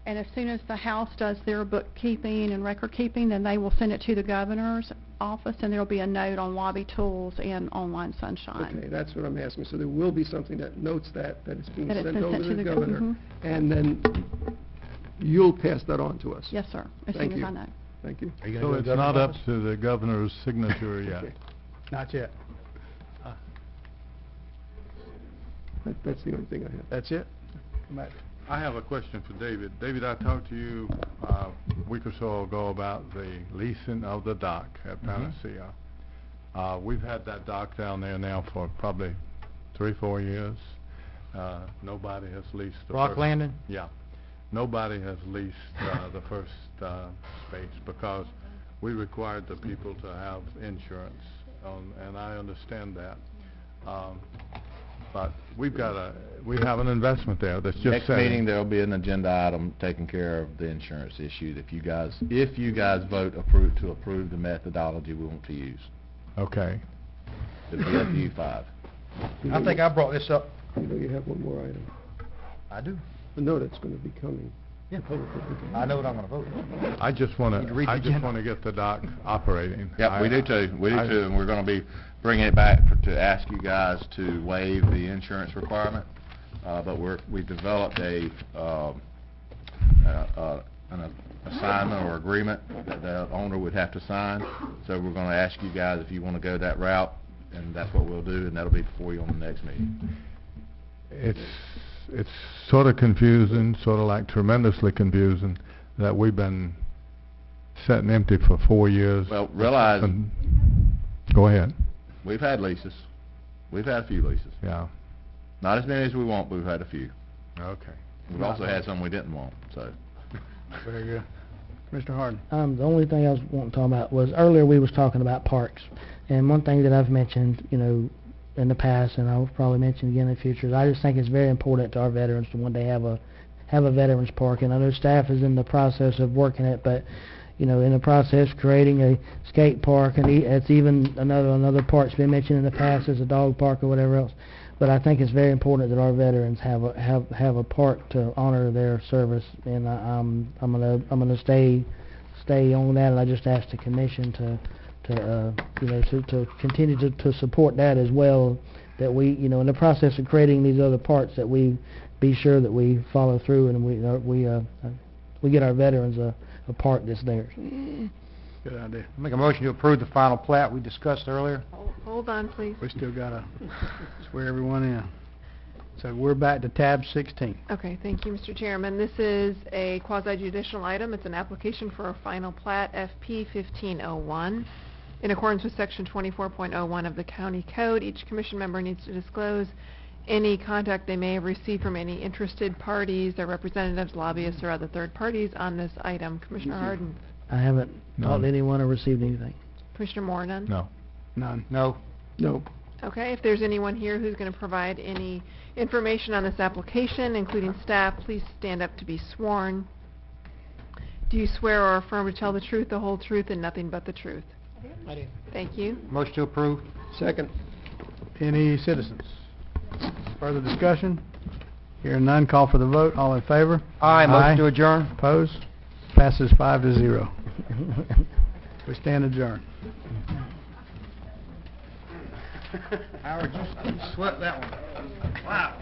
and as soon as the House does their bookkeeping and record keeping, then they will send it to the governor's office, and there'll be a note on Lobby Tools and Online Sunshine. Okay, that's what I'm asking. So there will be something that notes that it's being That it's sent been over sent to to the the governor, and then you'll pass that on to us? Yes, sir, as Thank soon as you. I know. Thank you. Are you gonna So go to it's the not governor's up office? to the governor's signature yet? Okay. Not yet. That's the only thing I have. That's it? Come back. I have a question for David. David, I talked to you a week or so ago about the leasing of the dock at Panacea. We've had that dock down there now for probably 3-4 years. Nobody has leased the Rock first- Landing? Yeah. Nobody has leased the first space because we required the people to have insurance, and I understand that. But we have an investment there that's just Next sitting. meeting, there'll be an agenda item taking care of the insurance issue if you guys vote to approve the methodology we want to use. Okay. It'll be up to you five. I think I brought this up. You know you have one more item. I do. I know that's going to be coming. Yeah. Publicly. I know what I'm gonna vote. I just want Need to read the to agenda. get the dock operating. Yep, we do too. We do I- too, and we're gonna be bringing it back to ask you guys to waive the insurance requirement. But we've developed an assignment or agreement that the owner would have to sign. So we're gonna ask you guys if you wanna go that route, and that's what we'll do, and that'll be before you on the next meeting. It's sort of confusing, sort of like tremendously confusing, that we've been sitting empty for 4 years. Well, realize And- Go ahead. we've had leases. We've had a few leases. Yeah. Not as many as we want, but we've had a few. Okay. We've also had some we didn't want, so. Very good. Mr. Harden? The only thing I was wanting to talk about was, earlier we was talking about parks, and one thing that I've mentioned, in the past, and I'll probably mention again in the future, is I just think it's very important to our veterans to one day have a veterans park, and I know staff is in the process of working it, but, in the process creating a skate park, and it's even another park's been mentioned in the past as a dog park or whatever else, but I think it's very important that our veterans have a park to honor their service, and I'm gonna stay on that, and I just asked the commission to continue to support that as well, that we, in the process of creating these other parts, that we be sure that we follow through and we get our veterans a park that's theirs. Good idea. Make a motion to approve the final plat we discussed earlier. Hold on, please. We still gotta swear everyone in. So we're back to tab 16. Okay, thank you, Mr. Chairman. This is a quasi-judicial item. It's an application for a final plat, FP 1501. In accordance with Section 24.01 of the County Code, each commission member needs to disclose any contact they may have received from any interested parties, their representatives, lobbyists, or other third parties on this item. Commissioner Harden. I haven't talked None. to anyone or received anything. Commissioner Moore, none? No. None. No. Nope. Okay, if there's anyone here who's going to provide any information on this application, including staff, please stand up to be sworn. Do you swear or affirm to tell the truth, the whole truth, and nothing but the truth? I do. Thank you. Motion to approve. Second. Any citizens? Further discussion? Hearing none, call for the vote. All in favor? Aye. Motion to adjourn. Opposed? Passes 5-0. We stand adjourned. Howard, you swept that one. Wow.